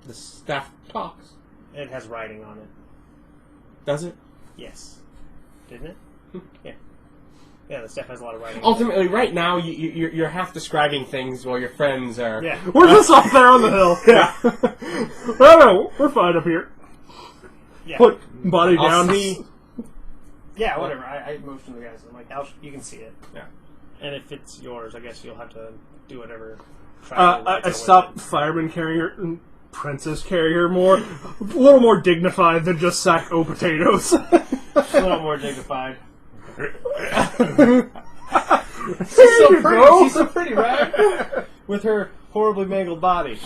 The staff talks. It has writing on it. Does it? Yes, didn't it? Yeah. Yeah, the staff has a lot of writing. Ultimately, right now, you're half describing things while your friends are... Yeah. We're just up there on the hill. Yeah. No, we're fine up here. Yeah. Put body I'll down. see. Yeah, whatever. I motioned to the guys. I'm like, you can see it. Yeah. And if it's yours, I guess you'll have to do whatever. I stopped fireman carrier and princess carrier more. A little more dignified than just sack o potatoes. A little more dignified. She's She's so pretty, right? With her horribly mangled body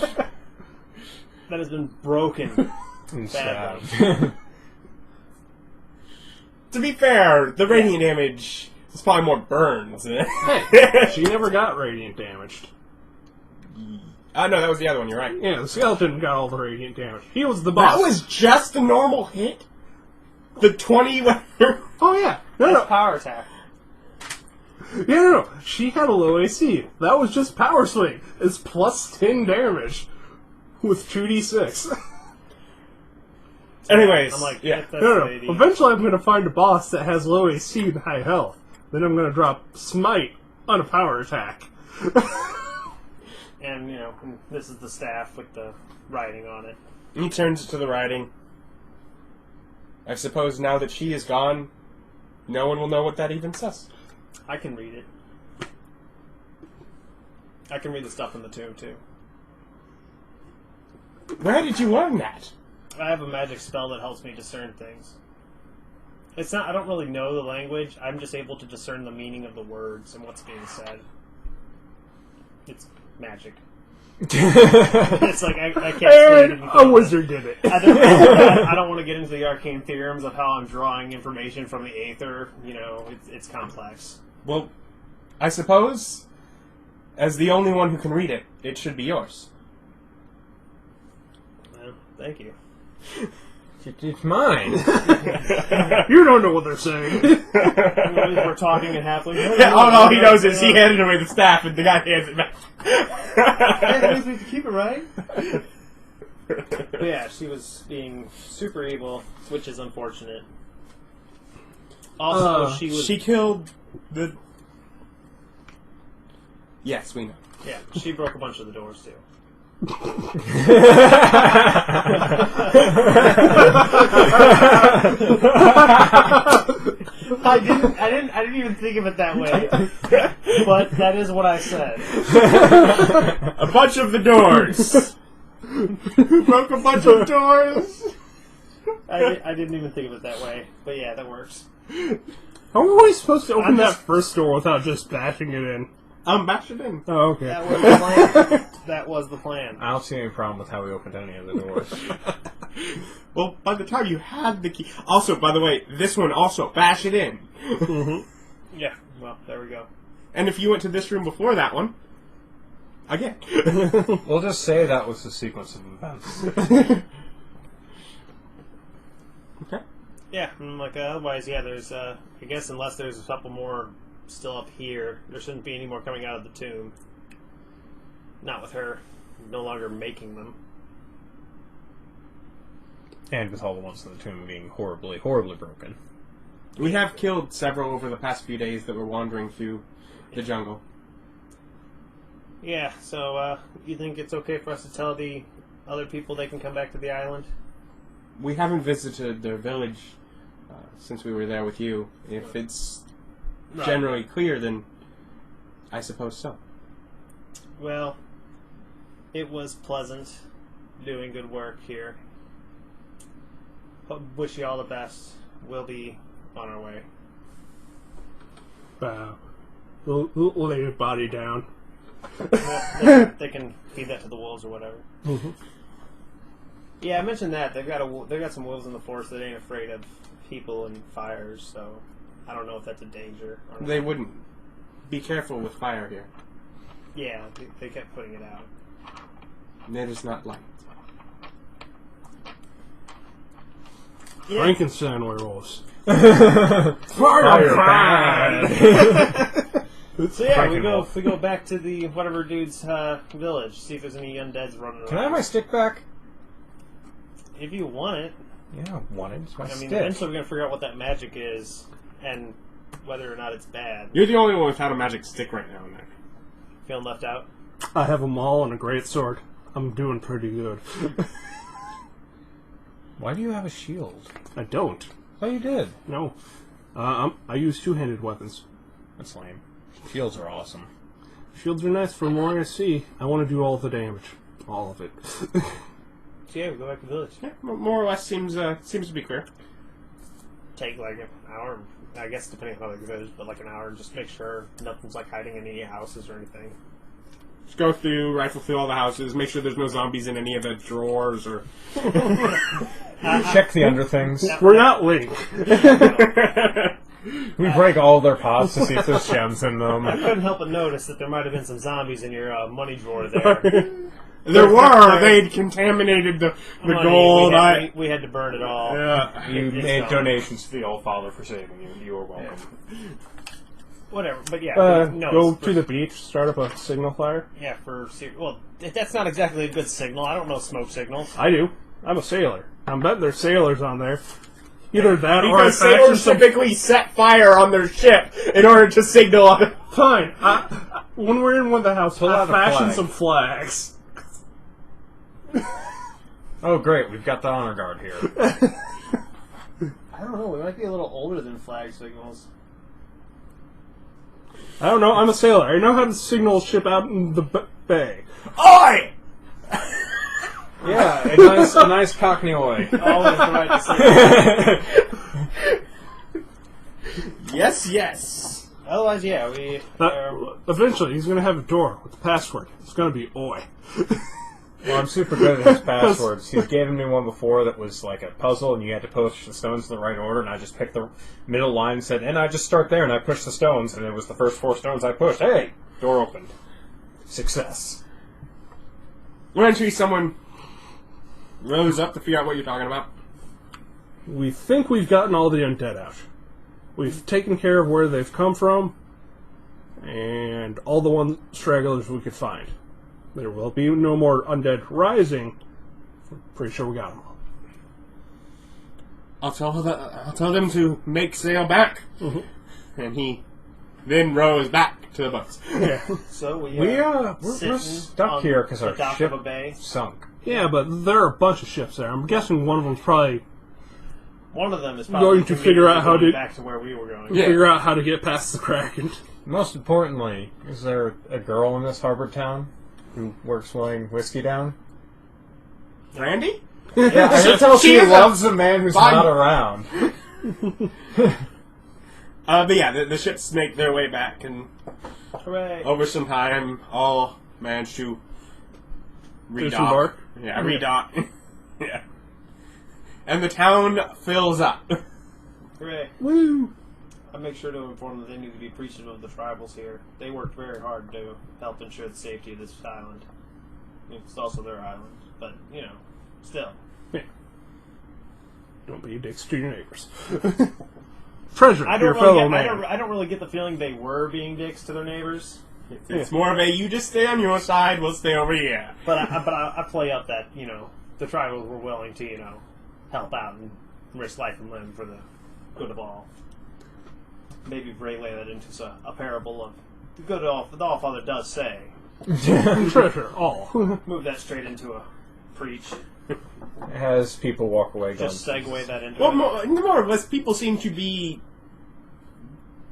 that has been broken badly. To be fair, the radiant damage is probably more burns. She never got radiant damaged. No, that was the other one. You're right. Yeah, the skeleton got all the radiant damage. He was the boss. That was just a normal hit. The 20. Oh yeah, no, That's no, power attack. no. She had a low AC. That was just power swing. It's plus 10 damage with 2d6. Anyways, I'm like, yeah. if that's No. the lady. Eventually, I'm going to find a boss that has low AC and high health. Then I'm going to drop Smite on a power attack. And, this is the staff with the writing on it. He turns to the writing. I suppose now that she is gone, no one will know what that even says. I can read it. I can read the stuff in the tomb, too. Where did you learn that? I have a magic spell that helps me discern things. It's not. I don't really know the language. I'm just able to discern the meaning of the words and what's being said. It's magic. It's like I can't explain it. A wizard did it. I don't want to get into the arcane theorems of how I'm drawing information from the aether. It's complex. Well, I suppose, as the only one who can read it, it should be yours. Well, thank you. It's mine. You don't know what they're saying. We're talking and halfway. All he knows is he handed away the staff and the guy hands it back. Hey, that means we have to keep it, right? But yeah, she was being super evil, which is unfortunate. Also, She killed the... Yes, we know. Yeah, she broke a bunch of the doors too. I didn't even think of it that way. But that is what I said. A bunch of the doors. Broke a bunch of doors. I didn't even think of it that way. But yeah, that works. How are we supposed to open that first door without just bashing it in? Bash it in. Oh, okay. That was the plan. That was the plan. I don't see any problem with how we opened any of the doors. Well, by the time you had the key... Also, by the way, this one also, bash it in. Yeah, well, there we go. And if you went to this room before that one, again. We'll just say that was the sequence of events. Okay. Yeah, and otherwise, yeah, there's, I guess unless there's a couple more still up here, there shouldn't be any more coming out of the tomb. Not with her no longer making them. And with all the ones in the tomb being horribly, horribly broken. We have killed several over the past few days that were wandering through the jungle. Yeah, so, you think it's okay for us to tell the other people they can come back to the island? We haven't visited their village since we were there with you. If it's generally clear, then I suppose so. Well, it was pleasant doing good work here. Wish you all the best. We'll be on our way. We'll lay your body down. Well, they can feed that to the wolves or whatever. Mm-hmm. Yeah, I mentioned that they've got some wolves in the forest that ain't afraid of people and fires. So I don't know if that's a danger. Or not. They wouldn't. Be careful with fire here. Yeah, they kept putting it out. It is not light. Yeah. Frankenstein werewolves. Fire bad! So yeah, we go back to the whatever dude's village. See if there's any undeads running around. Can I have my stick back? If you want it. Yeah, I want it. It's my stick. Eventually we're gonna figure out what that magic is and whether or not it's bad. You're the only one without a magic stick right now in there. Feeling left out? I have a maul and a great sword. I'm doing pretty good. Why do you have a shield? I don't. Oh, you did. No. I use two-handed weapons. That's lame. Shields are awesome. Shields are nice for more I see. I want to do all the damage. All of it. So yeah, we go back to the village. Yeah, more or less seems to be clear. Take like an hour, I guess, depending on how the village, but like an hour, just make sure nothing's like hiding in any houses or anything. Just go through, rifle through all the houses, make sure there's no zombies in any of the drawers or... Check the under things. We're not Link. We break all their pots to see if there's gems in I them. couldn't help but notice that there might have been some zombies in your money drawer there. There were. They'd contaminated the Money, gold. we had to burn it all. Yeah. You It's made gone. donations to the Old Father for saving you. You are welcome. Whatever, but yeah, no. Go for- to the beach, start up a signal fire. Yeah, well, that's not exactly a good signal. I don't know smoke signals. I do. I'm a sailor. I'm betting there's sailors on there. Either that or I Because fashion sailors some... typically set fire on their ship in order to signal on it. Fine. When we're in one of the house, Pull I out a fashion flag. some flags. Oh, great. We've got the honor guard here. I don't know. We might be a little older than flag signals. I don't know. I'm a sailor. I know how to signal ship out in the bay. Oi! Yeah, a nice cockney oi. Always the right decision. Yes, yes. Otherwise, yeah, we. Eventually, he's going to have a door with the password. It's going to be oi. Well, I'm super good at his passwords. He's given me one before that was like a puzzle, and you had to push the stones in the right order, and I just picked the middle line and said, and I just start there, and I pushed the stones, and it was the first 4 stones I pushed. Hey! Door opened. Success. Eventually, someone rose up to figure out what you're talking about. We think we've gotten all the undead out. We've taken care of where they've come from, and all the one stragglers we could find. There will be no more undead rising. I'm pretty sure we got them all. I'll tell them to make sail back. Mm-hmm. And he then rows back to the boats. Yeah. So We're sitting stuck on here because the our dock ship of a bay. sunk. Yeah, but there are a bunch of ships there. I'm guessing one of them's probably One of them is probably going to figure out how to back to where we were going. Yeah. figure out how to get past the Kraken. Most importantly, is there a girl in this harbor town who works weighing whiskey down? Randy? Yeah, I can tell she is a loves a man who's fine- not around. But yeah, the ships make their way back, and Hooray! over some time, all manage to redock. Disembark? Yeah, redock. Yeah. And the town fills up. Hooray! Woo! I make sure to inform them they need to be appreciative of the tribals here. They worked very hard to help ensure the safety of this island. I mean, it's also their island, but still. Yeah. Don't be dicks to your neighbors. Treasure, I your don't, fellow really get, man. I don't really get the feeling they were being dicks to their neighbors. It's more of a, you just stay on your side, we'll stay over here. But I play up that, the tribals were willing to, help out and risk life and limb for the good of all. Maybe relay that into a parable of the good of the All-Father does say. Treasure, all. Move that straight into a preach. As people walk away going, Just segue that into Well, it. more or less, people seem to be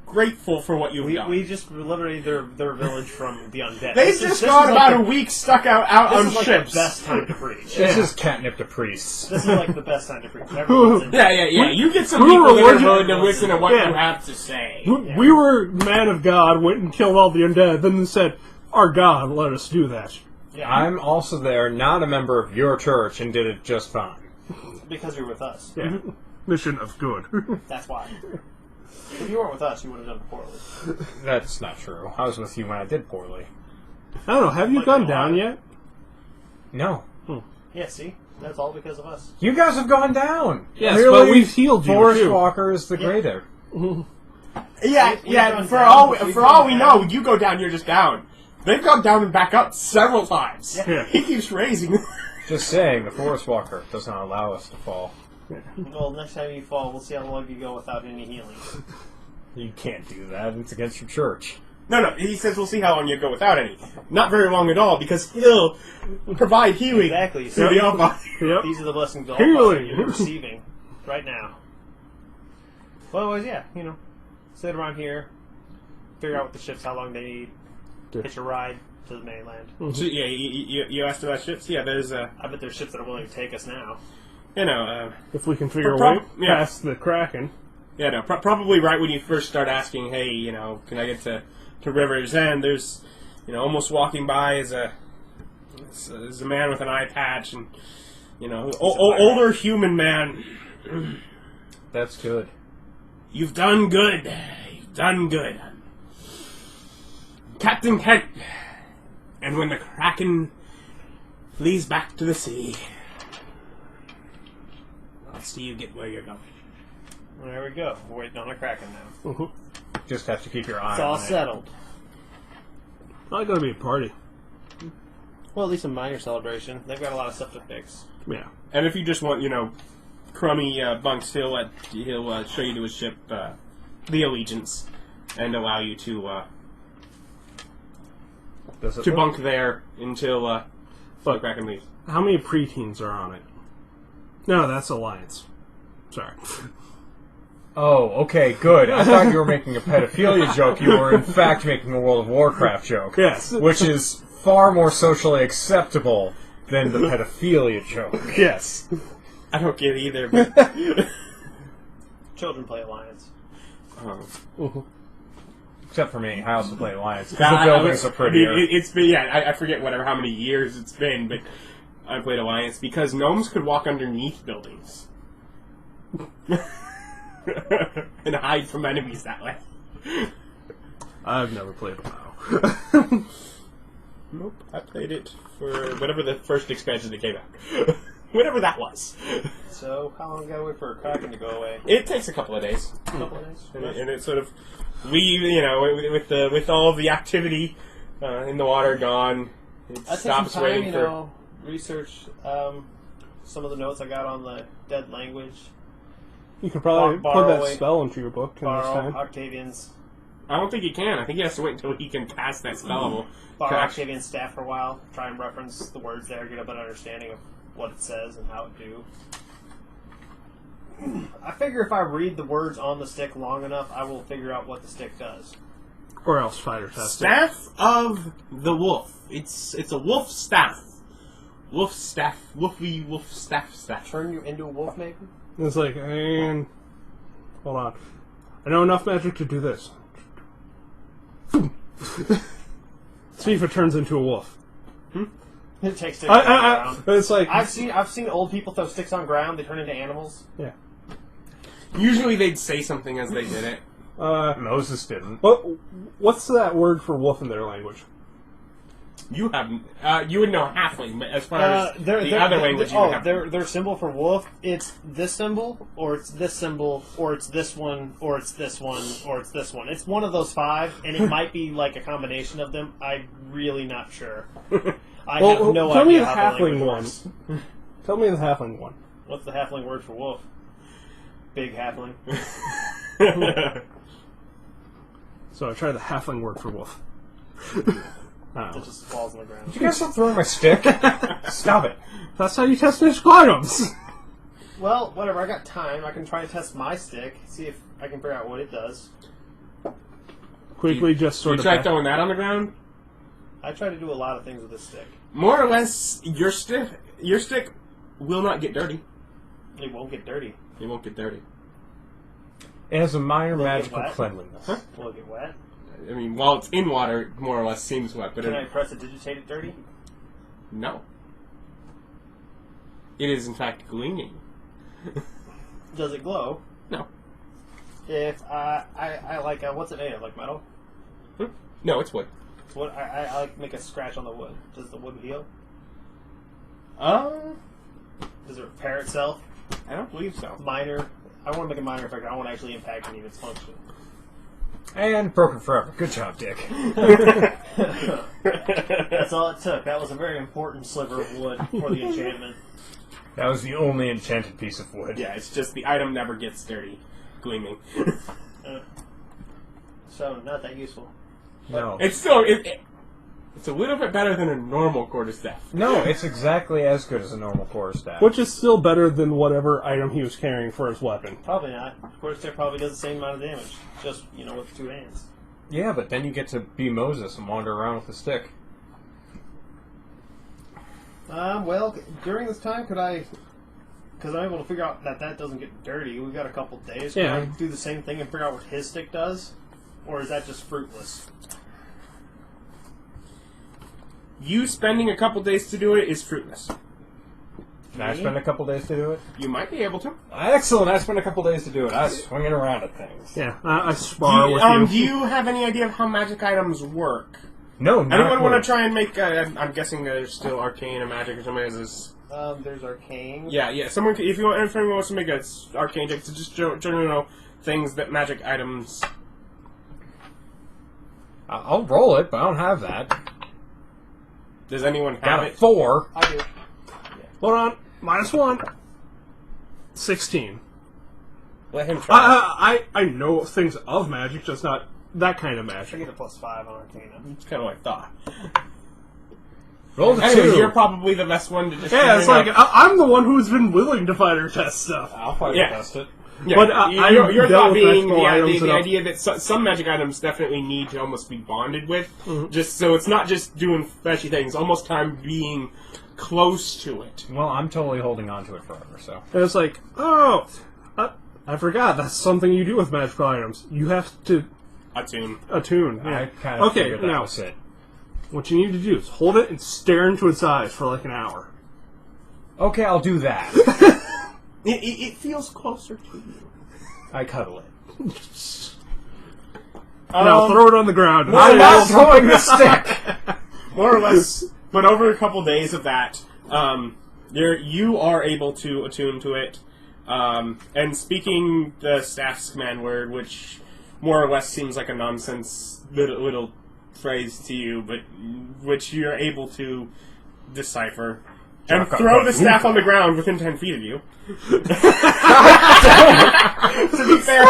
grateful for what you've done. We just liberated their village from the undead. They've This just is gone like about the- a week stuck out This on is like ships. the best time to preach. this is catnip to priests. This is like the best time to preach. Everyone's in. Yeah. You get some we people were that are religious- willing to listen to what Yeah. you have to say. We were man of God, went and killed all the undead, then said, our God let us do that. Yeah, I'm also there, not a member of your church, and did it just fine. because you're with us. Yeah. Mission of good. That's why. If you weren't with us, you would have done poorly. That's not true. I was with you when I did poorly. I don't know, have you Like gone a down lot. yet? No. Yeah, see? That's all because of us. You guys have gone down! Yes, Clearly, but we've healed you, Forest too. Walker is the greater. Yeah. We've gone For down, all we've for gone all we down. know, you go down, you're just down. They've gone down and back up several times. Yeah. He keeps raising. Just saying, the Forest Walker does not allow us to fall. Well, next time you fall, we'll see how long you go without any healing. You can't do that. It's against your church. No. He says we'll see how long you go without any. Not very long at all, because he'll provide healing Exactly. to So the Alpha. Yep. these are the blessings of Healing. you're receiving right now. Well, otherwise, yeah, sit around here, figure out with the ships how long they need, hitch a ride to the mainland. So, yeah, you asked about ships. Yeah, there's I bet there's ships that are willing to take us now. If we can figure a Prob- way yeah. past the Kraken. Probably right when you first start asking, hey, can I get to River's End? There's, almost walking by is a man with an eye patch and, older human man. That's good. You've done good. You've done good. Captain Kent. And when the Kraken flees back to the sea, I'll see you get where you're going. There we go. We're waiting on a Kraken now. Mhm. Just have to keep your eye It's on all it. settled. Probably gonna be a party. Well, at least a minor celebration. They've got a lot of stuff to fix. Yeah. And if you just want, crummy bunks, he'll show you to his ship, the Allegiance, and allow you to Does it look- bunk there until the Kraken leaves. How many preteens are on it? No, that's Alliance. Sorry. Oh, okay, good. I thought you were making a pedophilia joke. You were, in fact, making a World of Warcraft joke. Yes. Which is far more socially acceptable than the pedophilia joke. Yes. I don't get either, but... Children play Alliance. Except for me. I also play Alliance. I- Because the buildings I- are prettier. It's been, I forget how many years it's been, but I played Alliance because gnomes could walk underneath buildings. And hide from enemies that way. I've never played WoW. Nope, I played it for whatever the first expansion that came out. Whatever that was. So, how long gotta wait for a Kraken to go away? It takes a couple of days. A couple of days? And it sort of with all of the activity in the water gone, it I take some stops time, waiting for... research some of the notes I got on the dead language. You could probably Borrow put that away. spell into your book in this Borrow time. Octavian's I don't think he can. I think he has to wait until he can cast that spell. borrow Octavian's staff for a while, try and reference the words there, get a better understanding of what it says and how it do. I figure if I read the words on the stick long enough, I will figure out what the stick does. Or else fighter test it. Staff of the Wolf. It's a wolf staff. Wolf staff. Wolfy wolf staff. Turn you into a wolf, maybe? It's like, and... Hold on. I know enough magic to do this. See if it turns into a wolf. It takes sticks on the ground. It's like... I've seen old people throw sticks on ground, they turn into animals. Yeah. Usually they'd say something as they did it. Moses didn't. What's that word for wolf in their language? You haven't. You would know halfling, but as far as the other language, you would have. Their symbol for wolf, it's this symbol, or it's this symbol, or it's this one, or it's this one, or it's this one. It's one of those five, and it might be like a combination of them. I'm really not sure. I have no tell me idea the how the halfling language one. works. Tell me the halfling one. What's the halfling word for wolf? Big halfling. So I tried the halfling word for wolf. That just falls on the ground. You guys stop throwing my stick? Stop it. That's how you test niche items. Well, whatever. I got time. I can try and test my stick, see if I can figure out what it does. Quickly, just sort You of. try throwing that on the ground. I try to do a lot of things with this stick. More or less, your stick will not get dirty. It won't get dirty. It won't get dirty. It has a minor Will it get magical wet? cleanliness. Will it get wet? I mean, while it's in water, it more or less seems wet, but Can I press it, digitate it dirty? no. It is in fact gleaming. Does it glow? No. If I like what's it made of? Like metal? No, it's wood. It's wood. I like make a scratch on the wood. Does the wood heal? Does it repair itself? I don't believe so. Minor. I want to make a minor effect. I don't want to actually impact any of its function. And broken forever. Good job, Dick. That's all it took. That was a very important sliver of wood for the enchantment. That was the only enchanted piece of wood. Yeah, it's just the item never gets dirty, gleaming. So not that useful. No. It's still it's a little bit better than a normal quarterstaff. No, it's exactly as good as a normal quarterstaff. Which is still better than whatever item he was carrying for his weapon. Probably not. Quarterstaff probably does the same amount of damage, just with two hands. Yeah, but then you get to be Moses and wander around with a stick. Well, during this time, could I... Because I'm able to figure out that doesn't get dirty. We've got a couple days. Can Yeah. I do the same thing and figure out what his stick does? Or is that just fruitless? You spending a couple days to do it is fruitless. Can I spend a couple days to do it? You might be able to. Excellent. I spend a couple days to do it. I was swinging around at things. Yeah, I spar with you. Do you have any idea of how magic items work? No, not Anyone want quite. to try and make? I'm guessing there's still arcane and magic or something. Is this? There's arcane. Yeah. Someone, if anyone wants to make an arcane check, to just generally know things that magic items. I'll roll it, but I don't have that. Does anyone have Got a it? 4. I do. Hold on. -1. 16. Let him try. I know things of magic, just not that kind of I magic. get a +5 on Arcana. It's kind of what I thought. Roll the Anyway, 2. you're probably the best one to just. Yeah, it's like, know. I'm the one who's been willing to fight or test stuff. I'll probably Yeah. test it. Yeah, But, your I've thought dealt with being magical items the enough. idea that some magic items definitely need to almost be bonded with, Mm-hmm. just so it's not just doing fetchy things. Almost time being close to it. Well, I'm totally holding on to it forever, so. And it's like, oh, I forgot, that's something you do with magical items. You have to Attune. attune. I Yeah. kind of Okay, figured that now, was it. what you need to do is hold it and stare into its eyes for like an hour. Okay, I'll do that. It feels closer to you. I cuddle it. Now throw it on the ground. I'm not throwing the stick! More or less. But over a couple days of that, you are able to attune to it. And speaking the staff's command word, which more or less seems like a nonsense little phrase to you, but which you're able to decipher. And throw the staff on the ground within 10 feet of you. To be fair,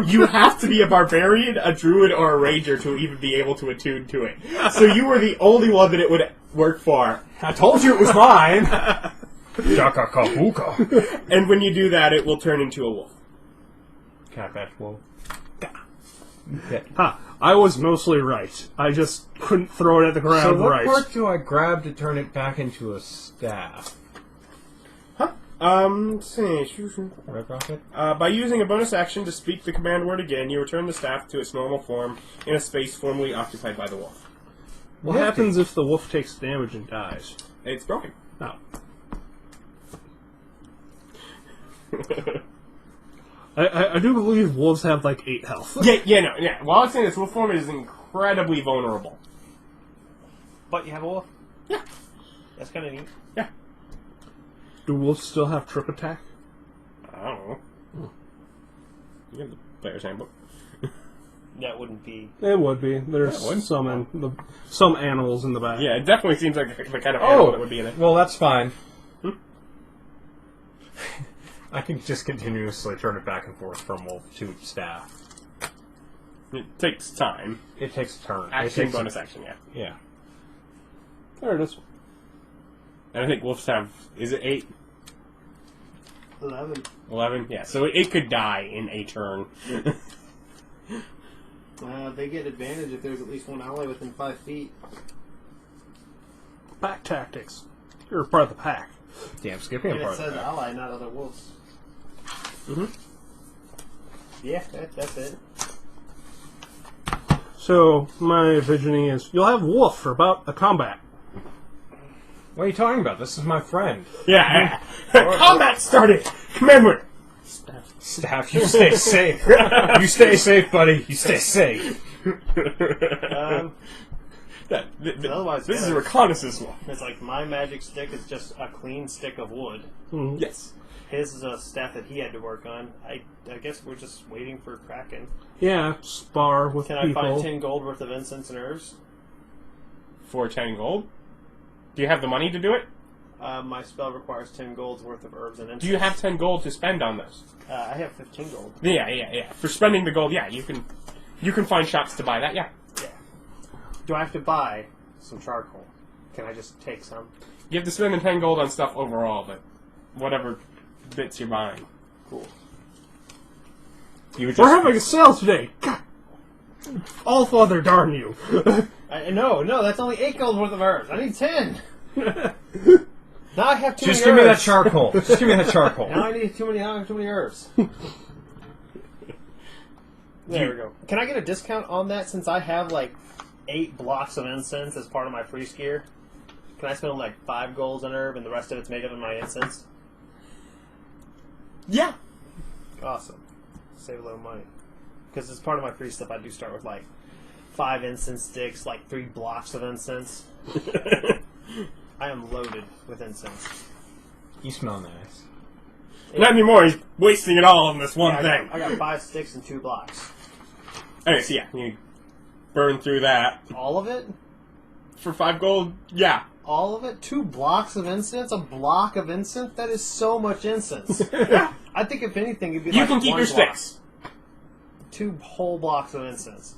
you have to be a barbarian, a druid, or a ranger to even be able to attune to it. So you were the only one that it would work for. I told you it was mine! Jakakabuka. And when you do that, it will turn into a wolf. Can I fetch wolf? Ha, I was mostly right. I just couldn't throw it at the ground So what right. part do I grab to turn it back into a staff? Let's see. Red rocket? By using a bonus action to speak the command word again, you return the staff to its normal form in a space formerly occupied by the wolf. What happens if the wolf takes damage and dies? It's broken. No. I do believe wolves have like 8 health. Yeah. While it's in its wolf form, it is incredibly vulnerable. But you have a wolf? Yeah. That's kind of neat. Yeah. Do wolves still have trip attack? I don't know. You have the player's handbook. That wouldn't be... It would be. There's some animals in the back. Yeah, it definitely seems like the kind of animal that would be in it. Well, that's fine. I can just continuously turn it back and forth from wolf to staff. It takes time. It takes a turn. Action, bonus action, yeah. Yeah. There it is. And I think wolves have... Is it 8? 11. 11? Yeah, so it could die in a turn. They get advantage if there's at least one ally within 5 feet. Pack tactics. You're part of the pack. Damn, skipping a And it part says of that. ally, not other wolves. Mm-hmm. Yeah, that's it. So, my visioning is, you'll have wolf for about a combat. What are you talking about? This is my friend. Yeah. Combat started! Command word! Staff, you stay safe. You stay safe, buddy. You stay safe. Otherwise, This is a reconnaissance one. It's like my magic stick is just a clean stick of wood. Yes. His is a staff that he had to work on. I guess we're just waiting for Kraken. Yeah, spar with Can people. I find 10 gold worth of incense and herbs? For 10 gold? Do you have the money to do it? My spell requires 10 gold's worth of herbs and incense. Do you have 10 gold to spend on those? I have 15 gold. Yeah. For spending the gold, yeah, you can find shops to buy that, yeah. Yeah. Do I have to buy some charcoal? Can I just take some? You have to spend the 10 gold on stuff overall, but whatever bits you're buying. Cool. You would We're just... having a sale today! God. All father darn you! No, that's only 8 gold worth of herbs. I need 10! Now I have too Just many give me that herbs. charcoal. Just give me that charcoal. Now I need too many herbs. There we go. Can I get a discount on that since I have like 8 blocks of incense as part of my priest gear? Can I spend like 5 golds on herb and the rest of it's made up of my incense? Yeah. Awesome. Save a little money. Because as part of my free stuff, I do start with like 5 incense sticks, like 3 blocks of incense. I am loaded with incense. You smell nice. Not anymore. He's wasting it all on this one thing. I got 5 sticks and 2 blocks. Anyway, so yeah, you burn through that All of it? for 5 gold. Yeah. All of it? 2 blocks of incense? A block of incense? That is so much incense. I think if anything, it'd be You like can keep 1 your block. sticks. 2 whole blocks of incense.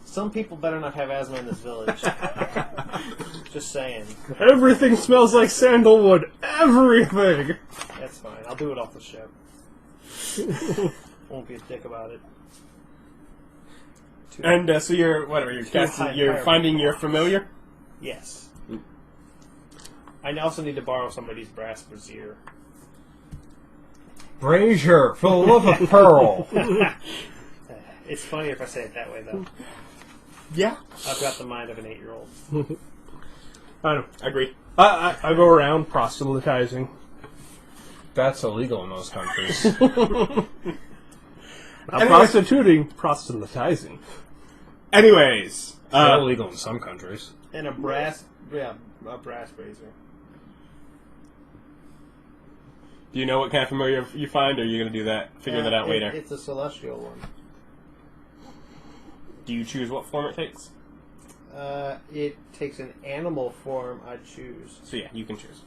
Some people better not have asthma in this village. Just saying. Everything smells like sandalwood. Everything. That's fine. I'll do it off the ship. Won't be a dick about it. And so you're you're finding your familiar. Yes. I also need to borrow somebody's brass brazier. Brazier, for the love of Pearl. It's funnier if I say it that way, though. Yeah. I've got the mind of an 8-year-old. I don't. Agree. I go around proselytizing. That's illegal in those countries. Not prostituting, proselytizing. Anyways, It's illegal in some countries. And a brass brazier. do you know what kind of familiar you find, or are you going to do that? Figure that out later. It's a celestial one. Do you choose what form it takes? It takes an animal form I choose. So yeah, you can choose.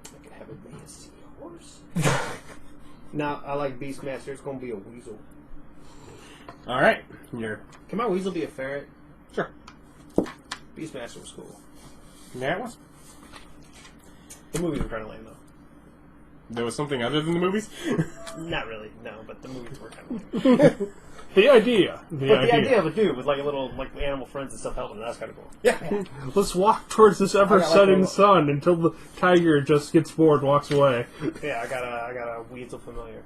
I can have it be a seahorse. Now, I like Beastmaster. It's going to be a weasel. All right. Can my weasel be a ferret? Sure. Beastmaster was cool. Yeah, it was. The movies were kind of lame, though. There was something other than the movies? Not really, no, but the movies were kind of lame. The idea. The idea of a dude with like a little animal friends and stuff helping, that's kind of cool. Yeah. Let's walk towards this ever-setting sun until the tiger just gets bored, walks away. Yeah, I got a weasel familiar.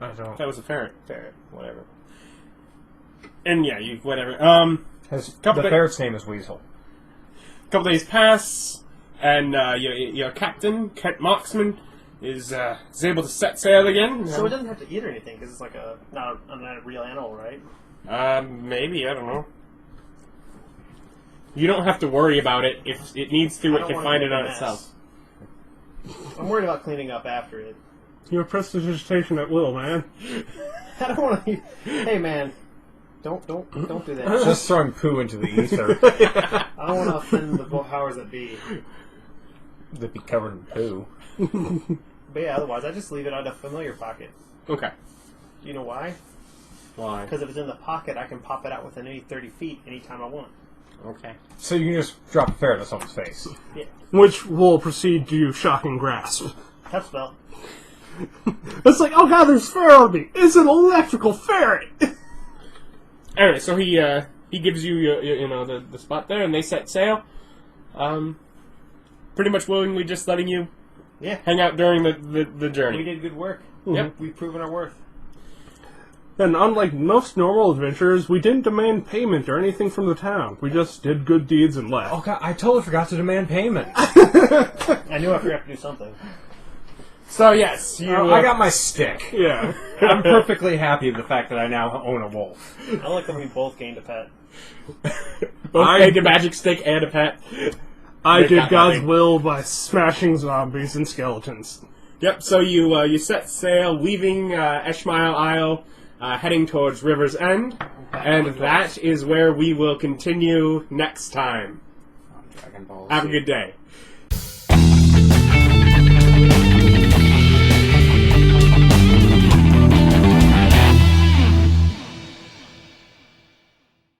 I don't. That was a ferret. Ferret, whatever. And yeah, you whatever. The ferret's name is Weasel. A couple days pass, and your captain, Kent Marksman, is able to set sail again. So it doesn't have to eat or anything because it's like not a real animal, right? Maybe, I don't know. You don't have to worry about it. If it needs to, it can find it on itself. I'm worried about cleaning up after it. You're prestidigitation at will, man. I don't want to. Hey, man, don't do that. Just throwing poo into the ether. I don't want to offend the powers that be. They'd be covered in poo. But yeah, otherwise I just leave it out of the familiar pocket. Okay. Do you know why? Why? Because if it's in the pocket, I can pop it out within any 30 feet anytime I want. Okay. So you can just drop a ferret on someone's face. Yeah. Which will proceed to shocking grasp. Tough spell. It's like, oh god, there's ferret on me. It's an electrical ferret. Anyway, so he gives you the spot there, and they set sail. Pretty much willingly, just letting you hang out during the journey. We did good work. Yep. We've proven our worth. And unlike most normal adventurers, we didn't demand payment or anything from the town. We just did good deeds and left. Oh god, I totally forgot to demand payment. I knew I forgot to do something. So yes, you. I got my stick. Yeah. I'm perfectly happy with the fact that I now own a wolf. I like that we both gained a pet. both made a magic stick and a pet. I They did got God's nothing. will by smashing zombies and skeletons. Yep. So you set sail, leaving Eshmile Isle, heading towards River's End, and that is where we will continue next time. Dragon Balls. Have a good day.